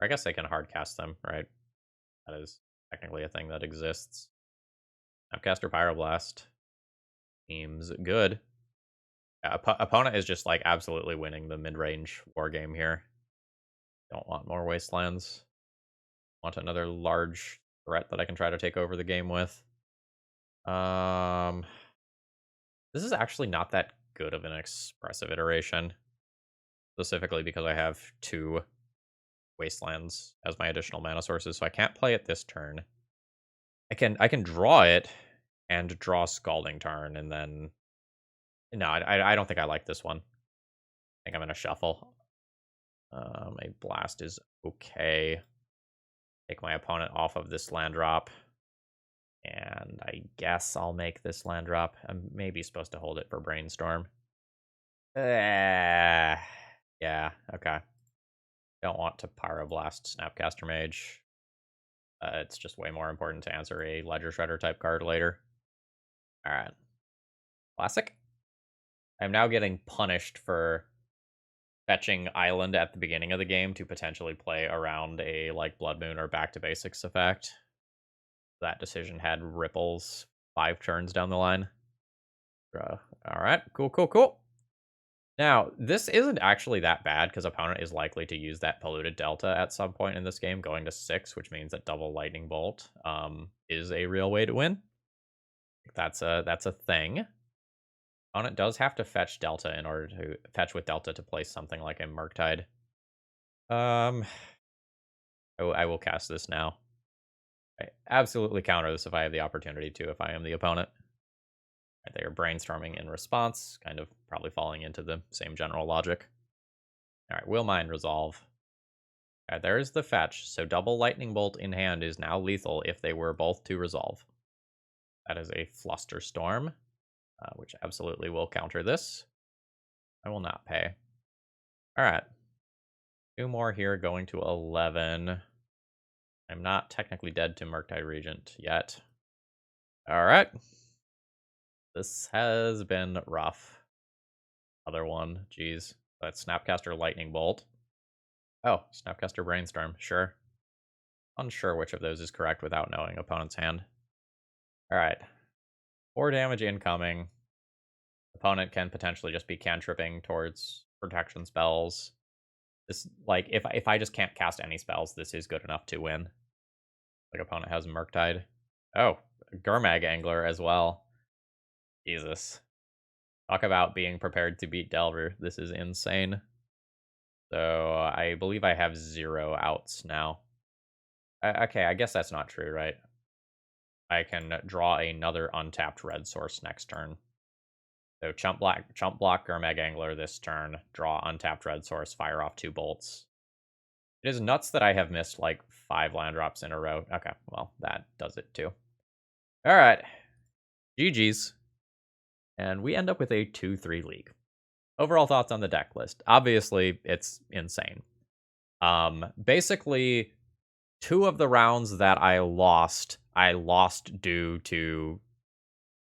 Speaker 1: I guess they can hardcast them, right? That is technically a thing that exists. Snapcaster Pyroblast. Seems good. Yeah, opponent is just, like, absolutely winning the mid-range war game here. Don't want more Wastelands. Want another large threat that I can try to take over the game with. This is actually not that good of an expressive iteration. Specifically because I have 2 Wastelands as my additional mana sources, so I can't play it this turn. I can draw it and draw Scalding Tarn, and then no, I don't think I like this one. I think I'm gonna shuffle. A blast is okay. Take my opponent off of this land drop. And I guess I'll make this land drop. I'm maybe supposed to hold it for Brainstorm. Yeah, okay. Don't want to Pyroblast Snapcaster Mage. It's just way more important to answer a Ledger Shredder type card later. Alright. Classic. I'm now getting punished for fetching Island at the beginning of the game to potentially play around a, like, Blood Moon or Back to Basics effect. That decision had ripples 5 turns down the line. Alright, cool. Now, this isn't actually that bad, because opponent is likely to use that Polluted Delta at some point in this game, going to 6, which means that double Lightning Bolt is a real way to win. That's a thing. Opponent does have to fetch Delta in order to fetch with Delta to place something like a Murktide. I will cast this now. I absolutely counter this if I have the opportunity to, if I am the opponent. Right, they are brainstorming in response, kind of probably falling into the same general logic. Alright, Will Mind Resolve. Alright, there's the fetch, so double Lightning Bolt in hand is now lethal if they were both to resolve. That is a Flusterstorm, which absolutely will counter this. I will not pay. Alright. 2 more here, going to 11. I'm not technically dead to Murktide Regent yet. Alright. This has been rough. Other one, jeez. That's Snapcaster Lightning Bolt. Oh, Snapcaster Brainstorm, sure. Unsure which of those is correct without knowing opponent's hand. Alright. 4 damage incoming. Opponent can potentially just be cantripping towards protection spells. This, like, if I just can't cast any spells, this is good enough to win. Like, opponent has Murktide. Oh, Gurmag Angler as well. Jesus. Talk about being prepared to beat Delver. This is insane. So I believe I have 0 outs now. Okay, I guess that's not true, right? I can draw another untapped red source next turn. So chump block Gurmag Angler this turn, draw untapped red source, fire off 2 bolts. It is nuts that I have missed like 5 land drops in a row. Okay, well, that does it too. All right. GG's. And we end up with a 2-3 league. Overall thoughts on the deck list. Obviously, it's insane. Basically, 2 of the rounds that I lost due to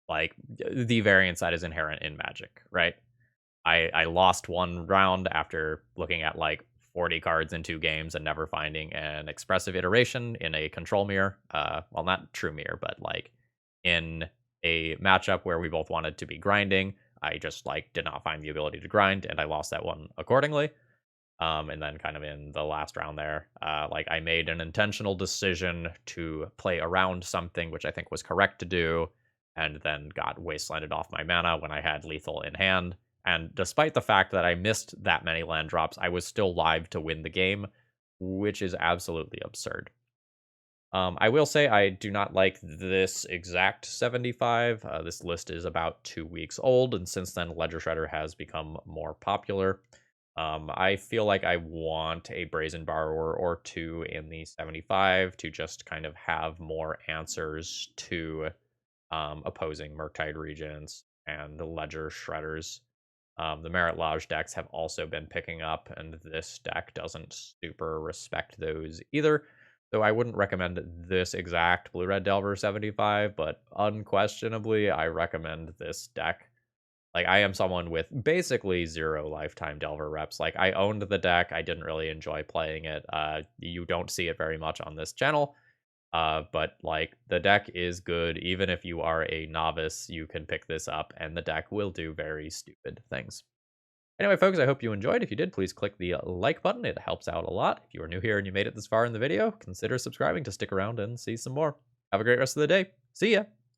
Speaker 1: like the variance that is inherent in Magic, right? I lost one round after looking at like 40 cards in 2 games and never finding an expressive iteration in a control mirror. Well, not true mirror, but like in a matchup where we both wanted to be grinding. I just like did not find the ability to grind, and I lost that one accordingly. And then kind of in the last round there, like I made an intentional decision to play around something, which I think was correct to do, and then got wastelanded off my mana when I had lethal in hand. And despite the fact that I missed that many land drops, I was still live to win the game, which is absolutely absurd. I will say I do not like this exact 75. This list is about 2 weeks old, and since then, Ledger Shredder has become more popular. I feel like I want a Brazen Borrower or 2 in the 75 to just kind of have more answers to opposing Murktide Regents and the Ledger Shredders. The Merit Lodge decks have also been picking up, and this deck doesn't super respect those either. So I wouldn't recommend this exact Blue-Red Delver 75, but unquestionably, I recommend this deck. Like, I am someone with basically 0 lifetime Delver reps. Like, I owned the deck. I didn't really enjoy playing it. You don't see it very much on this channel. But, like, the deck is good. Even if you are a novice, you can pick this up, and the deck will do very stupid things. Anyway, folks, I hope you enjoyed. If you did, please click the like button. It helps out a lot. If you are new here and you made it this far in the video, consider subscribing to stick around and see some more. Have a great rest of the day. See ya!